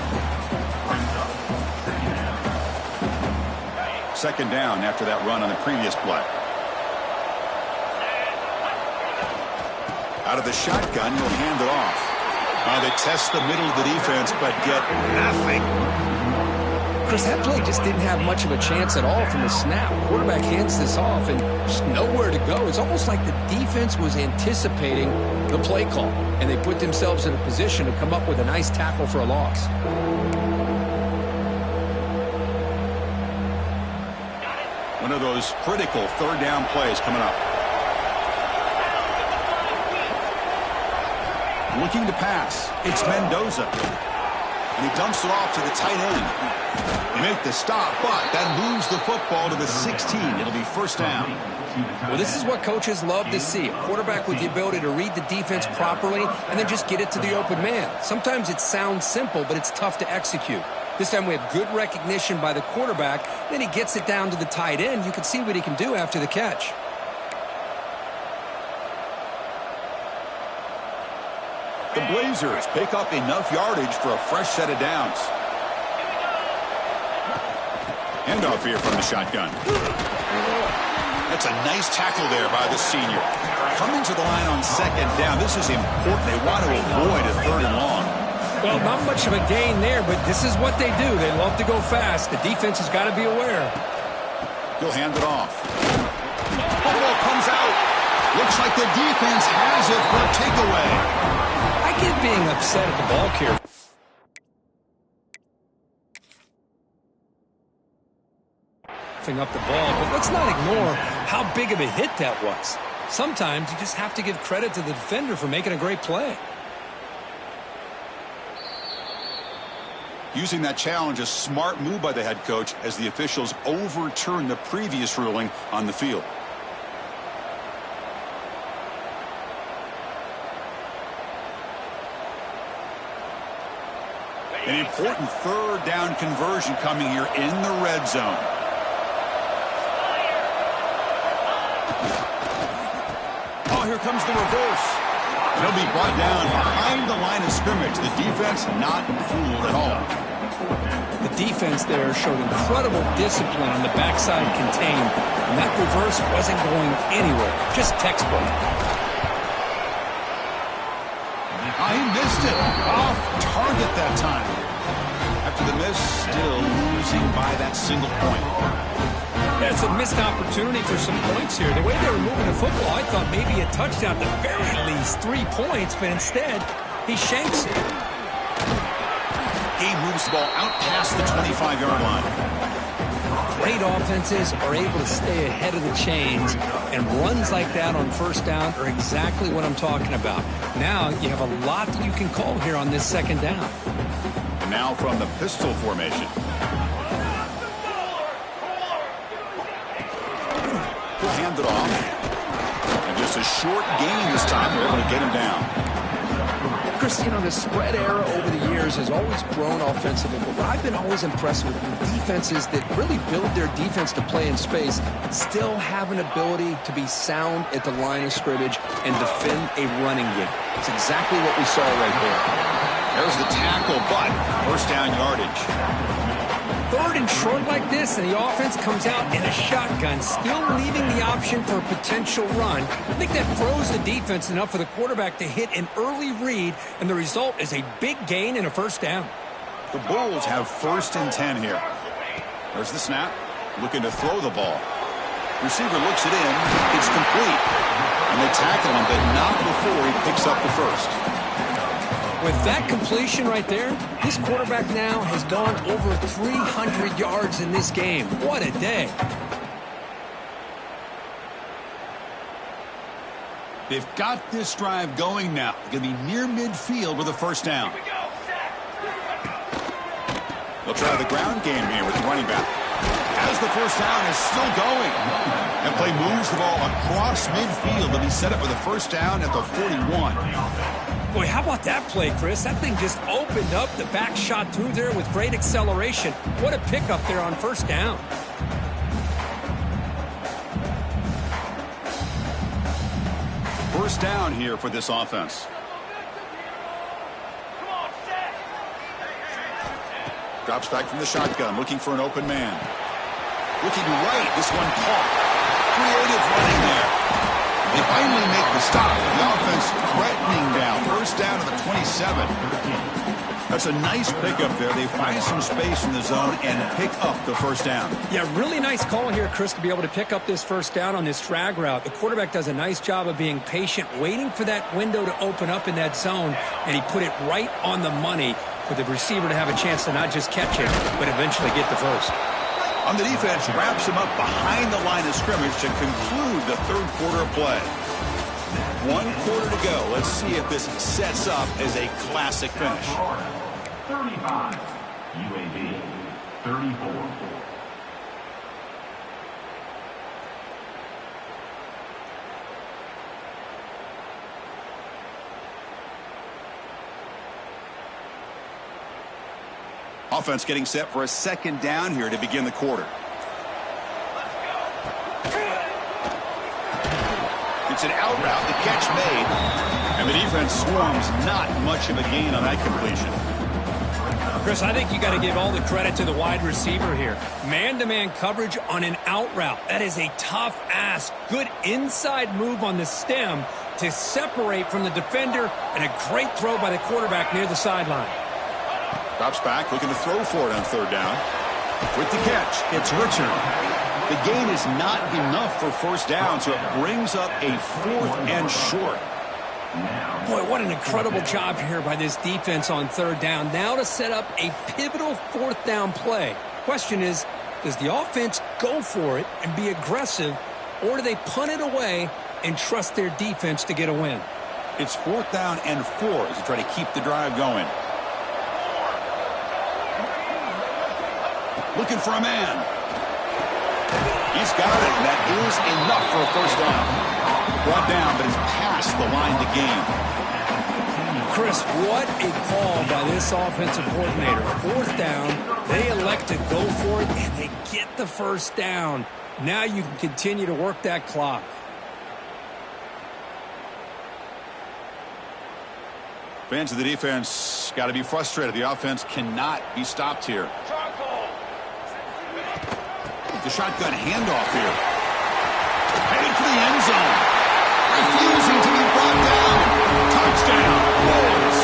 Second down after that run on the previous play. Out of the shotgun, he'll hand it off. They test the middle of the defense, but get nothing. Chris, that play just didn't have much of a chance at all from the snap. Quarterback hands this off and just nowhere to go. It's almost like the defense was anticipating the play call, and they put themselves in a position to come up with a nice tackle for a loss. One of those critical third down plays coming up. Looking to pass. It's Mendoza. And he dumps it off to the tight end. They make the stop, but that moves the football to the 16. It'll be 1st down. Well, this is what coaches love to see. A quarterback with the ability to read the defense properly and then just get it to the open man. Sometimes it sounds simple, but it's tough to execute. This time we have good recognition by the quarterback. Then he gets it down to the tight end. You can see what he can do after the catch. The Blazers pick up enough yardage for a fresh set of downs. Handoff here from the shotgun. That's a nice tackle there by the senior. Coming to the line on second down. This is important. They want to avoid a 3rd and long. Well, not much of a gain there, but this is what they do. They love to go fast. The defense has got to be aware. He'll hand it off. Ball comes out. Looks like the defense has it for a takeaway. I get being upset at the ball carrier. Up the ball, but let's not ignore how big of a hit that was. Sometimes you just have to give credit to the defender for making a great play. Using that challenge, a smart move by the head coach as the officials overturn the previous ruling on the field. An important 3rd down conversion coming here in the red zone. Oh, here comes the reverse. He'll be brought down behind the line of scrimmage. The defense not fooled at all. The defense there showed incredible discipline on the backside contained, and that reverse wasn't going anywhere. Just textbook. He missed it. Off target that time. After the miss, still losing by that single point. That's a missed opportunity for some points here. The way they were moving the football, I thought maybe a touchdown, at the very least 3 points, but instead, he shanks it. He moves the ball out past the 25-yard line. Great offenses are able to stay ahead of the chains, and runs like that on 1st down are exactly what I'm talking about. Now you have a lot that you can call here on this 2nd down. And now from the pistol formation. He'll hand it off. And just a short gain this time. They're able to get him down. Chris, you know, the spread era over the years has always grown offensively, but what I've been always impressed with defenses that really build their defense to play in space still have an ability to be sound at the line of scrimmage and defend a running game. It's exactly what we saw right there. There's the tackle, but 1st down yardage. 3rd and short like this, and the offense comes out in a shotgun, still leaving the option for a potential run. I think that throws the defense enough for the quarterback to hit an early read, and the result is a big gain and a 1st down. The Bulls have 1st and 10 here. There's the snap, looking to throw the ball. Receiver looks it in, it's complete. And they tackle him, but not before he picks up the 1st. With that completion right there, this quarterback now has gone over 300 yards in this game. What a day. They've got this drive going now. Going to be near midfield with a 1st down. They'll try the ground game here with the running back. As the 1st down is still going. And play moves the ball across midfield and be set up with a 1st down at the 41. Boy, how about that play, Chris? That thing just opened up. The back shot through there with great acceleration. What a pickup there on 1st down. First down here for this offense. Drops back from the shotgun, looking for an open man. Looking right, this one caught. Creative running there. They finally make the stop. The offense threatening down. 1st down to the 27. That's a nice pickup there. They find some space in the zone and pick up the 1st down. Yeah, really nice call here, Chris, to be able to pick up this 1st down on this drag route. The quarterback does a nice job of being patient, waiting for that window to open up in that zone, and he put it right on the money for the receiver to have a chance to not just catch it, but eventually get the 1st. On the defense, wraps him up behind the line of scrimmage to conclude the 3rd quarter of play. 1 quarter to go. Let's see if this sets up as a classic finish. 35. UAB 34. Offense getting set for a 2nd down here to begin the quarter. It's an out route, the catch made, and the defense swarms not much of a gain on that completion. Chris, I think you got to give all the credit to the wide receiver here. Man-to-man coverage on an out route. That is a tough ask. Good inside move on the stem to separate from the defender, and a great throw by the quarterback near the sideline. Drops back, looking to throw for it on third down. With the catch, it's Richard. The gain is not enough for first down, so it brings up a 4th and short. Boy, what an incredible job here by this defense on third down. Now to set up a pivotal 4th down play. Question is, does the offense go for it and be aggressive, or do they punt it away and trust their defense to get a win? It's 4th down and 4 as they try to keep the drive going. Looking for a man. He's got it. That is enough for a first down. Brought down, but is past the line to gain. Chris, what a call by this offensive coordinator. 4th down, they elect to go for it, and they get the first down. Now you can continue to work that clock. Fans of the defense got to be frustrated. The offense cannot be stopped here. The shotgun handoff here. Headed for the end zone. Refusing to be brought down. Touchdown, Bulls.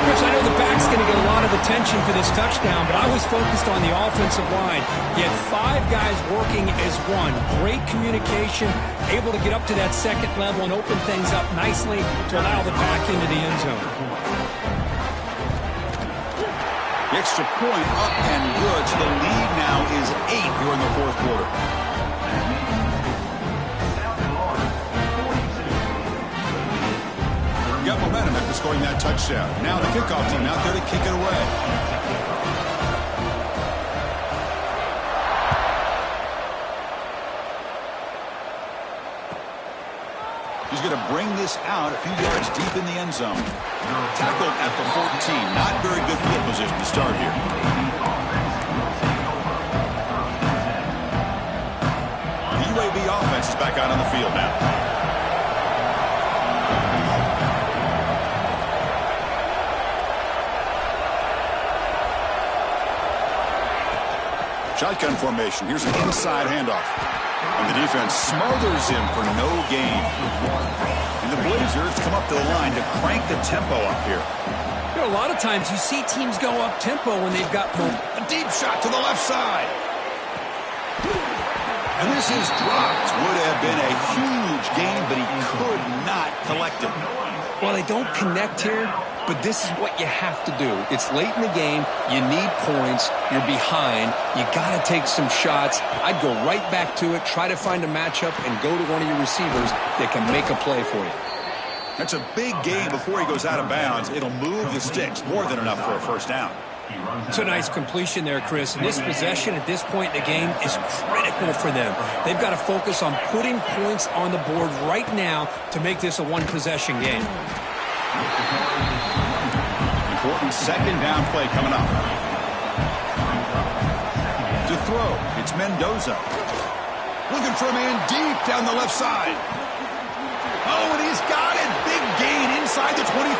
Chris, I know the back's going to get a lot of attention for this touchdown, but I was focused on the offensive line. You had 5 guys working as one. Great communication, able to get up to that second level and open things up nicely to allow the back into the end zone. The extra point up and good. So the lead now is 8 here in the 4th quarter. Got momentum after scoring that touchdown. Now the kickoff team out there to kick it away. He's going to bring this out a few yards deep in the end zone. Tackled at the 14. Not very good field position to start here. The UAB offense is back out on the field now. Shotgun formation. Here's an inside handoff. And the defense smothers him for no gain. And the Blazers come up to the line to crank the tempo up here. You know, a lot of times you see teams go up tempo when they've got a deep shot to the left side. And this is dropped. Would have been a huge gain, but he could not collect it. Well, they don't connect here, but this is what you have to do. It's late in the game. You need points. You're behind. You got to take some shots. I'd go right back to it, try to find a matchup, and go to one of your receivers that can make a play for you. That's a big gain before he goes out of bounds. It'll move the sticks. More than enough for a first down. It's a nice completion there, Chris. And this possession at this point in the game is critical for them. They've got to focus on putting points on the board right now to make this a one-possession game. Important second down play coming up. To throw, it's Mendoza. Looking for a man deep down the left side. Oh, and he's got it. Big gain inside the 25.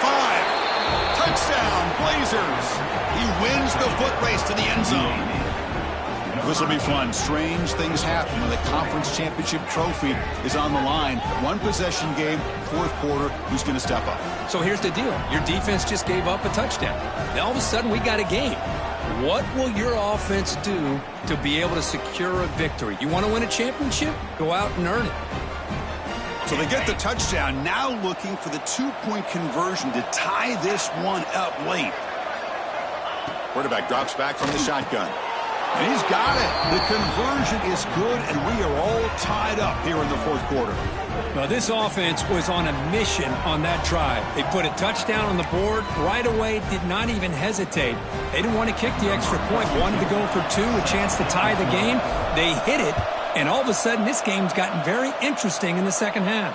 Touchdown, Blazers. He wins the foot race to the end zone. This will be fun. Strange things happen when the conference championship trophy is on the line. One possession game, 4th quarter. Who's going to step up? So here's the deal. Your defense just gave up a touchdown. Now all of a sudden we got a game. What will your offense do to be able to secure a victory? You want to win a championship? Go out and earn it. So they get the touchdown, now looking for the 2-point conversion to tie this one up late. Quarterback drops back from the shotgun. And he's got it. The conversion is good, and we are all tied up here in the 4th quarter. Now, this offense was on a mission on that drive. They put a touchdown on the board right away, did not even hesitate. They didn't want to kick the extra point, wanted to go for 2, a chance to tie the game. They hit it. And all of a sudden, this game's gotten very interesting in the second half.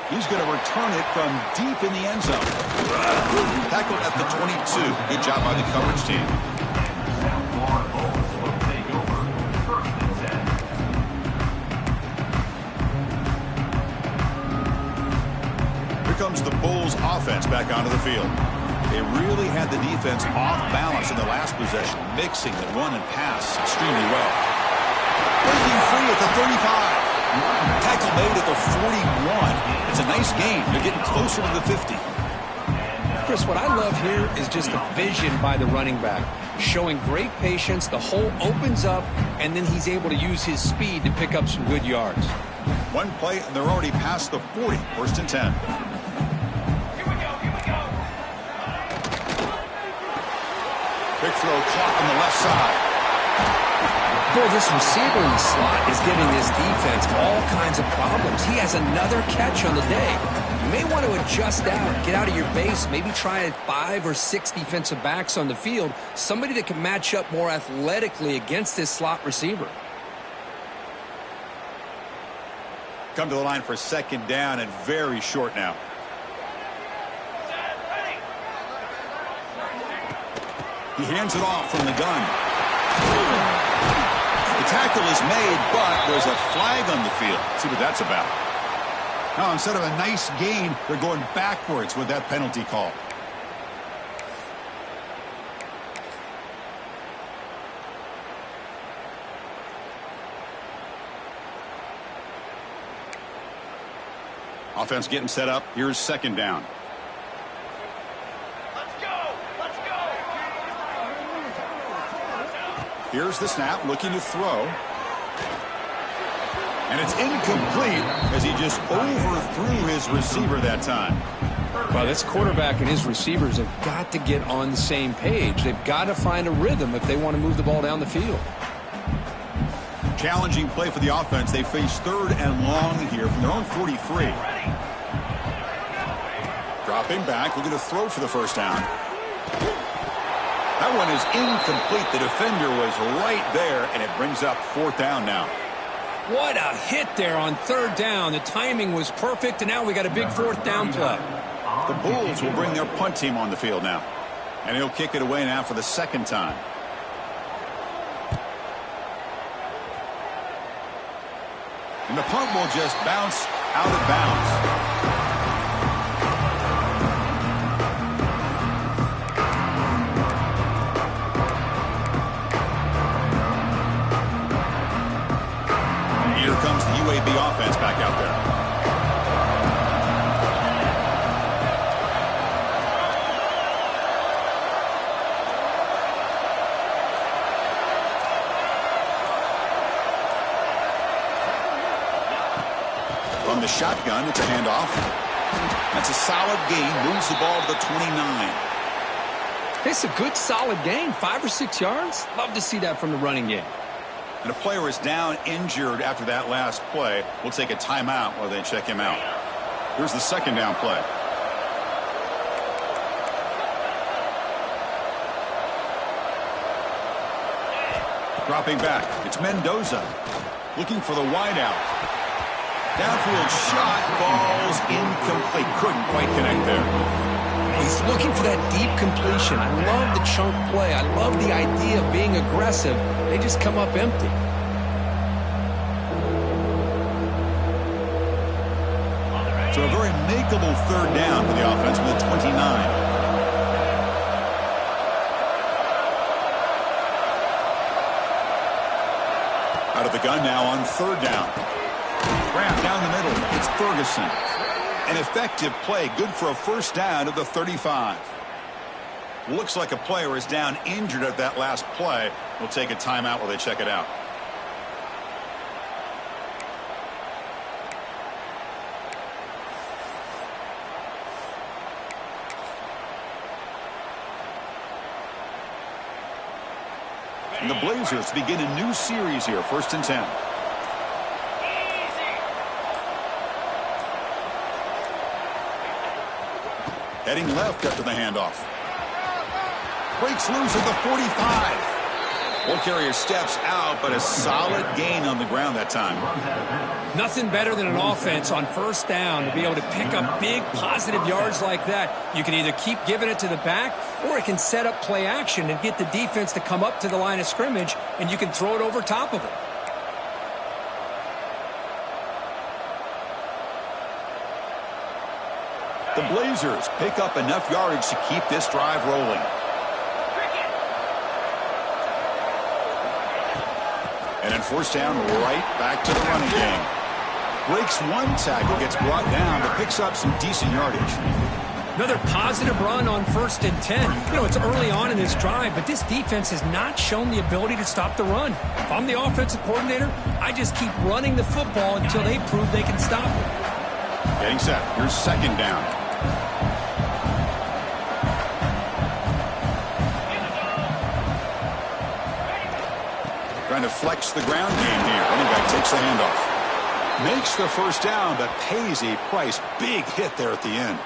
He's going to return it from deep in the end zone. Tackled at the 22. Good job by the coverage team. Here comes the Bulls offense back onto the field. They really had the defense off balance in the last possession, mixing the run and pass extremely well. Breaking free at the 35. Tackle made at the 41. It's a nice gain. They're getting closer to the 50. Chris, what I love here is just the vision by the running back. Showing great patience, the hole opens up, and then he's able to use his speed to pick up some good yards. One play, and they're already past the 40. First and 10. Here we go, here we go. Big throw caught on the left side. Boy, this receiver in the slot is giving this defense all kinds of problems. He has another catch on the day. You may want to adjust out, get out of your base, maybe try 5 or 6 defensive backs on the field, somebody that can match up more athletically against this slot receiver. Come to the line for second down and very short now. Set, ready. He hands it off from the gun. The tackle is made, but there's a flag on the field. See what that's about. Now, instead of a nice gain, they're going backwards with that penalty call. Offense getting set up. Here's second down. Let's go, let's go. Here's the snap, looking to throw. And it's incomplete as he just overthrew his receiver that time. Well, this quarterback and his receivers have got to get on the same page. They've got to find a rhythm if they want to move the ball down the field. Challenging play for the offense. They face third and long here from their own 43. Dropping back, looking to throw for the first down. That one is incomplete. The defender was right there, and it brings up fourth down now. What a hit there on third down. The timing was perfect, and now we got a big fourth down play. The Bulls will bring their punt team on the field now. And he'll kick it away now for the second time. And the punt will just bounce out of bounds. Here comes the UAB offense back out there. From the shotgun, it's a handoff. That's a solid gain. Moves the ball to the 29. It's a good, solid gain. 5 or 6 yards. Love to see that from the running game. And a player is down injured after that last play. We'll take a timeout while they check him out. Here's the second down play. Dropping back. It's Mendoza looking for the wideout. Downfield shot falls incomplete. Couldn't quite connect there. He's looking for that deep completion. I love the chunk play. I love the idea of being aggressive. They just come up empty. So a very makeable third down for the offense with a 29. Out of the gun now on third down. Graham down the middle. It's Ferguson. An effective play. Good for a first down at the 35. Looks like a player is down injured at that last play. We'll take a timeout while they check it out. And the Blazers begin a new series here. First and 10. Heading left after the handoff. Breaks loose at the 45. Ball carrier steps out, but a solid gain on the ground that time. Nothing better than an offense on first down to be able to pick up big positive yards like that. You can either keep giving it to the back, or it can set up play action and get the defense to come up to the line of scrimmage, and you can throw it over top of it. The The Blazers pick up enough yardage to keep this drive rolling. And then first down, right back to the running game. Breaks one tackle, gets brought down, but picks up some decent yardage. Another positive run on 1st and 10. You know, it's early on in this drive, but this defense has not shown the ability to stop the run. If I'm the offensive coordinator, I just keep running the football until they prove they can stop it. Getting set. Here's 2nd down. Trying to flex the ground game here. Running back takes the handoff. Makes the first down, but pays a price. Big hit there at the end.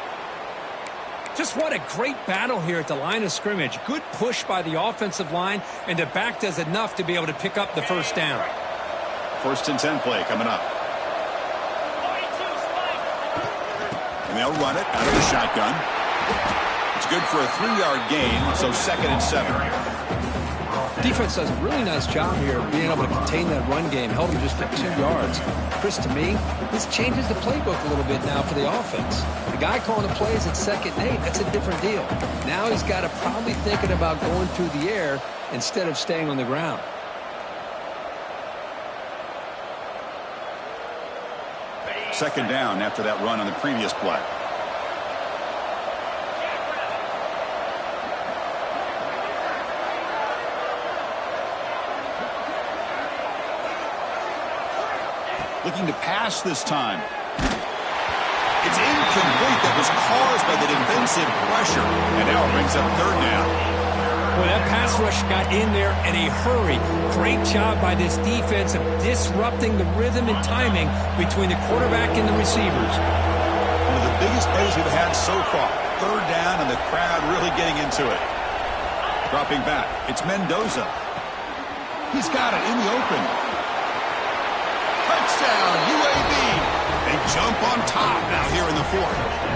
Just what a great battle here at the line of scrimmage. Good push by the offensive line, and the back does enough to be able to pick up the first down. 1st and 10 play coming up. And they'll run it out of the shotgun. It's good for a 3-yard gain, so 2nd and 7. Defense does a really nice job here of being able to contain that run game. Held him just for 2 yards. Chris, to me, this changes the playbook a little bit now for the offense. The guy calling the plays at 2nd and 8, that's a different deal. Now he's got to probably thinking about going through the air instead of staying on the ground. Second down after that run on the previous play. Looking to pass this time. It's incomplete. That was caused by the defensive pressure. And now it brings up 3rd down. Well, that pass rush got in there in a hurry. Great job by this defense of disrupting the rhythm and timing between the quarterback and the receivers. One of the biggest plays we've had so far. 3rd down and the crowd really getting into it. Dropping back. It's Mendoza. He's got it in the open. Touchdown, UAB. They jump on top now here in the 4th.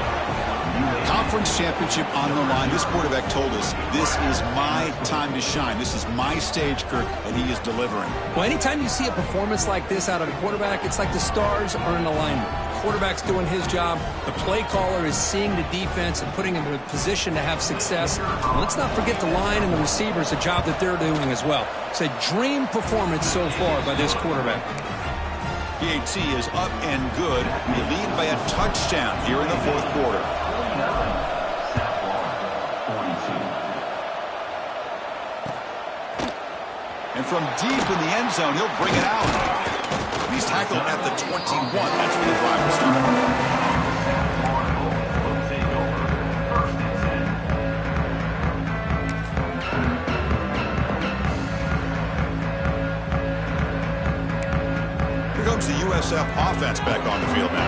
Conference championship on the line. This quarterback told us, this is my time to shine. This is my stage, Kirk, and he is delivering. Well, anytime you see a performance like this out of a quarterback, it's like the stars are in alignment. The quarterback's doing his job. The play caller is seeing the defense and putting him in a position to have success. And let's not forget the line and the receivers, the job that they're doing as well. It's a dream performance so far by this quarterback. PAT is up and good. They lead by a touchdown here in the 4th quarter. And from deep in the end zone, he'll bring it out. He's tackled at the 21. That's where the drive will start. Here comes the USF offense back on the field now.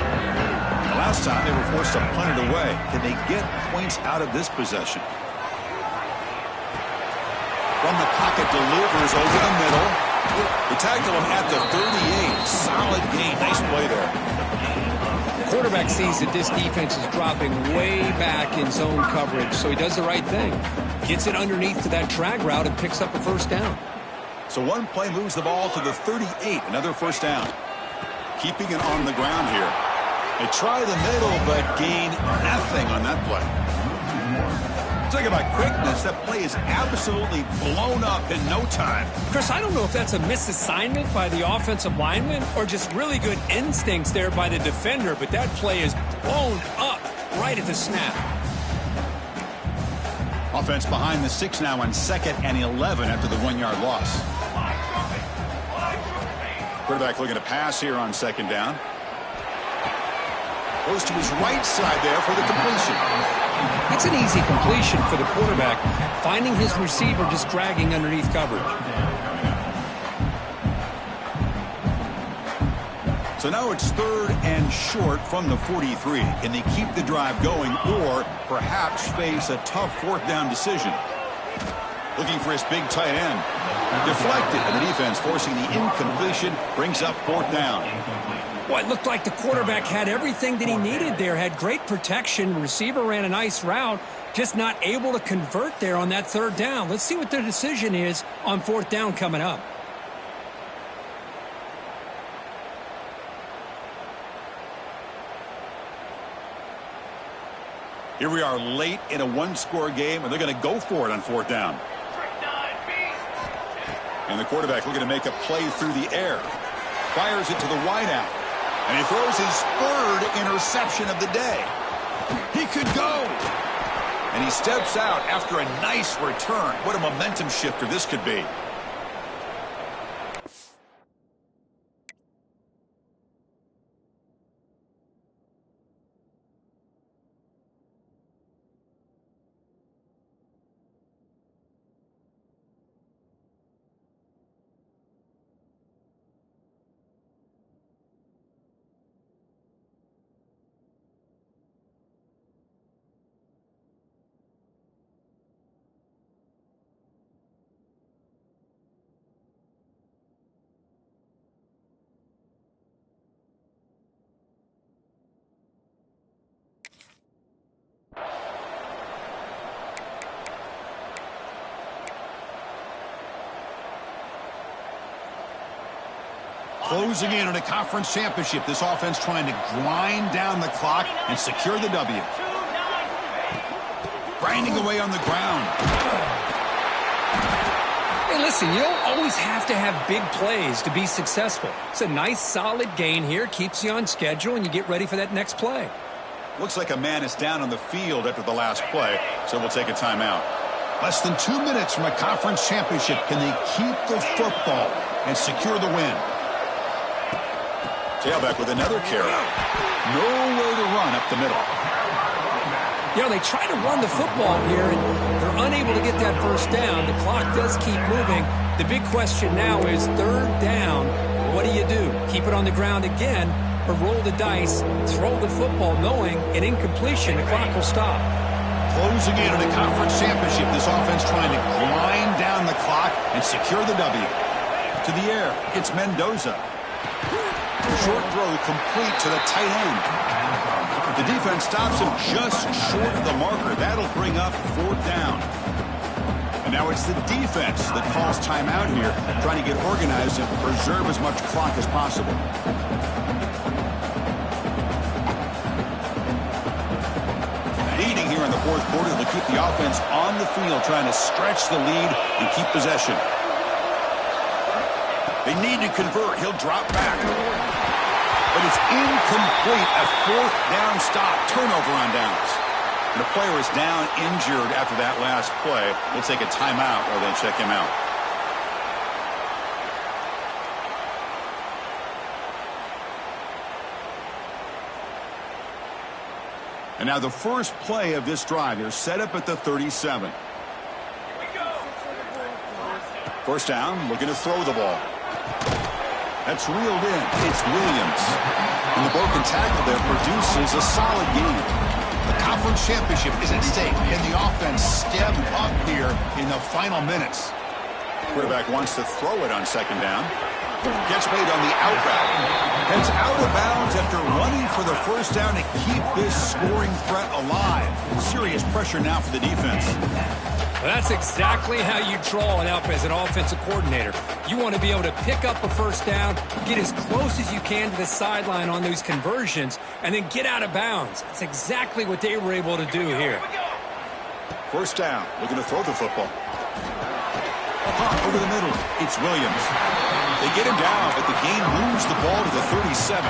The last time they were forced to punt it away. Can they get points out of this possession? From the pocket, delivers over the middle. They tackle him at the 38. Solid gain. Nice play there. The quarterback sees that this defense is dropping way back in zone coverage, so he does the right thing. Gets it underneath to that drag route and picks up a first down. So one play moves the ball to the 38. Another first down. Keeping it on the ground here. They try the middle, but gain nothing on that play. Talking about quickness, that play is absolutely blown up in no time. Chris, I don't know if that's a misassignment by the offensive lineman or just really good instincts there by the defender, but that play is blown up right at the snap. Offense behind the 6 now on 2nd and 11 after the 1-yard loss. Quarterback looking to pass here on 2nd down. Goes to his right side there for the completion. That's an easy completion for the quarterback, finding his receiver just dragging underneath coverage. So now it's 3rd and short from the 43. Can they keep the drive going or perhaps face a tough 4th down decision? Looking for his big tight end. Deflected, and the defense forcing the incompletion brings up 4th down. Well, it looked like the quarterback had everything that he needed there, had great protection. The receiver ran a nice route, just not able to convert there on that 3rd down. Let's see what their decision is on 4th down coming up. Here we are late in a one-score game, and they're going to go for it on fourth down. And the quarterback looking to make a play through the air. Fires it to the wideout. And he throws his third interception of the day. He could go. And he steps out after a nice return. What a momentum shifter this could be. Closing in on a conference championship, this offense trying to grind down the clock and secure the W. Grinding away on the ground. Hey, listen, you don't always have to have big plays to be successful. It's a nice, solid gain here. Keeps you on schedule, and you get ready for that next play. Looks like a man is down on the field after the last play, so we'll take a timeout. Less than 2 minutes from a conference championship. Can they keep the football and secure the win? Tailback with another carry. Nowhere to run up the middle. You know, they try to run the football here, and they're unable to get that first down. The clock does keep moving. The big question now is third down. What do you do? Keep it on the ground again, or roll the dice, throw the football, knowing an incompletion, the clock will stop. Closing in on a conference championship, this offense trying to grind down the clock and secure the W. To the air, it's Mendoza. Short throw complete to the tight end. The defense stops him just short of the marker. That'll bring up fourth down. And now it's the defense that calls timeout here, trying to get organized and preserve as much clock as possible. Leading here in the fourth quarter to keep the offense on the field, trying to stretch the lead and keep possession. They need to convert. He'll drop back. But it's incomplete. A fourth down stop. Turnover on downs. And the player is down injured after that last play. We'll take a timeout or then check him out. And now the first play of this drive is set up at the 37. First down, looking to throw the ball. That's reeled in. It's Williams. And the broken tackle there produces a solid gain. The conference championship is at stake. Can the offense step up here in the final minutes? Quarterback wants to throw it on second down. Gets made on the out route. It's out of bounds after running for the first down to keep this scoring threat alive. Serious pressure now for the defense. Well, that's exactly how you draw it up as an offensive coordinator. You want to be able to pick up a first down, get as close as you can to the sideline on those conversions, and then get out of bounds. That's exactly what they were able to do here. First down, looking to throw the football. Over the middle, it's Williams. They get him down, but the game moves the ball to the 37.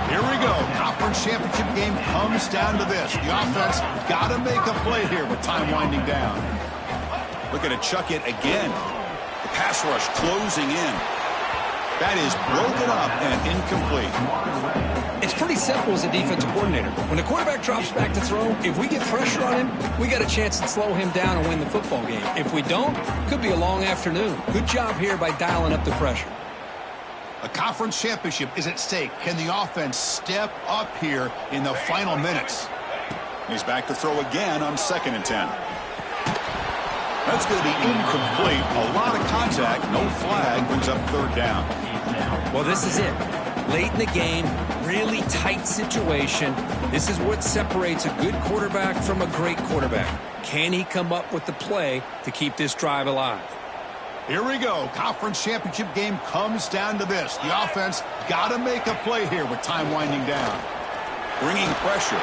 Here we go. Conference championship game comes down to this. The offense got to make a play here with time winding down. Looking to chuck it again. The pass rush closing in. That is broken up and incomplete. It's pretty simple as a defensive coordinator. When the quarterback drops back to throw, if we get pressure on him, we got a chance to slow him down and win the football game. If we don't, could be a long afternoon. Good job here by dialing up the pressure. A conference championship is at stake. Can the offense step up here in the final minutes? He's back to throw again on 2nd and 10. That's going to be incomplete. A lot of contact. No flag. Brings up third down. Well, this is it. Late in the game, really tight situation. This is what separates a good quarterback from a great quarterback. Can he come up with the play to keep this drive alive? Here we go. Conference championship game comes down to this. The offense got to make a play here with time winding down. Bringing pressure.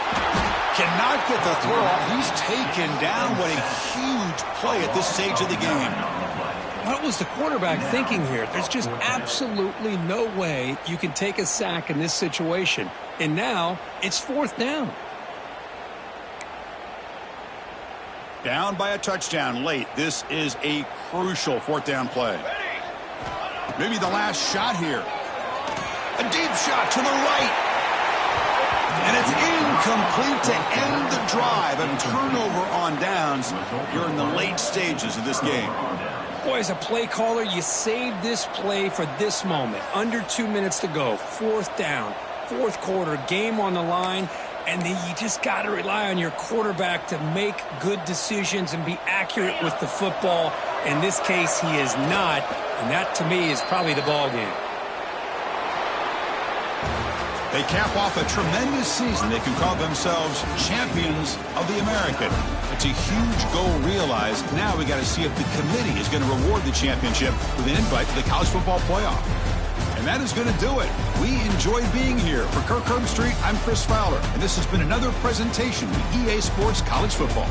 Cannot get the throw off. He's taken down. What a huge play at this stage of the game. What was the quarterback thinking here? There's just absolutely no way you can take a sack in this situation. And now it's 4th down. Down by a touchdown late. This is a crucial 4th down play. Maybe the last shot here. A deep shot to the right. And it's incomplete to end the drive. A turnover on downs here in the late stages of this game. Boy, as a play caller, you saved this play for this moment. Under 2 minutes to go. 4th down. 4th quarter. Game on the line. And then you just got to rely on your quarterback to make good decisions and be accurate with the football. In this case, he is not. And that, to me, is probably the ball game. They cap off a tremendous season. They can call themselves champions of the American. It's a huge goal realized. Now we got to see if the committee is going to reward the championship with an invite to the college football playoff. And that is going to do it. We enjoyed being here. For Kirk Herbstreit, I'm Chris Fowler, and this has been another presentation of EA Sports College Football.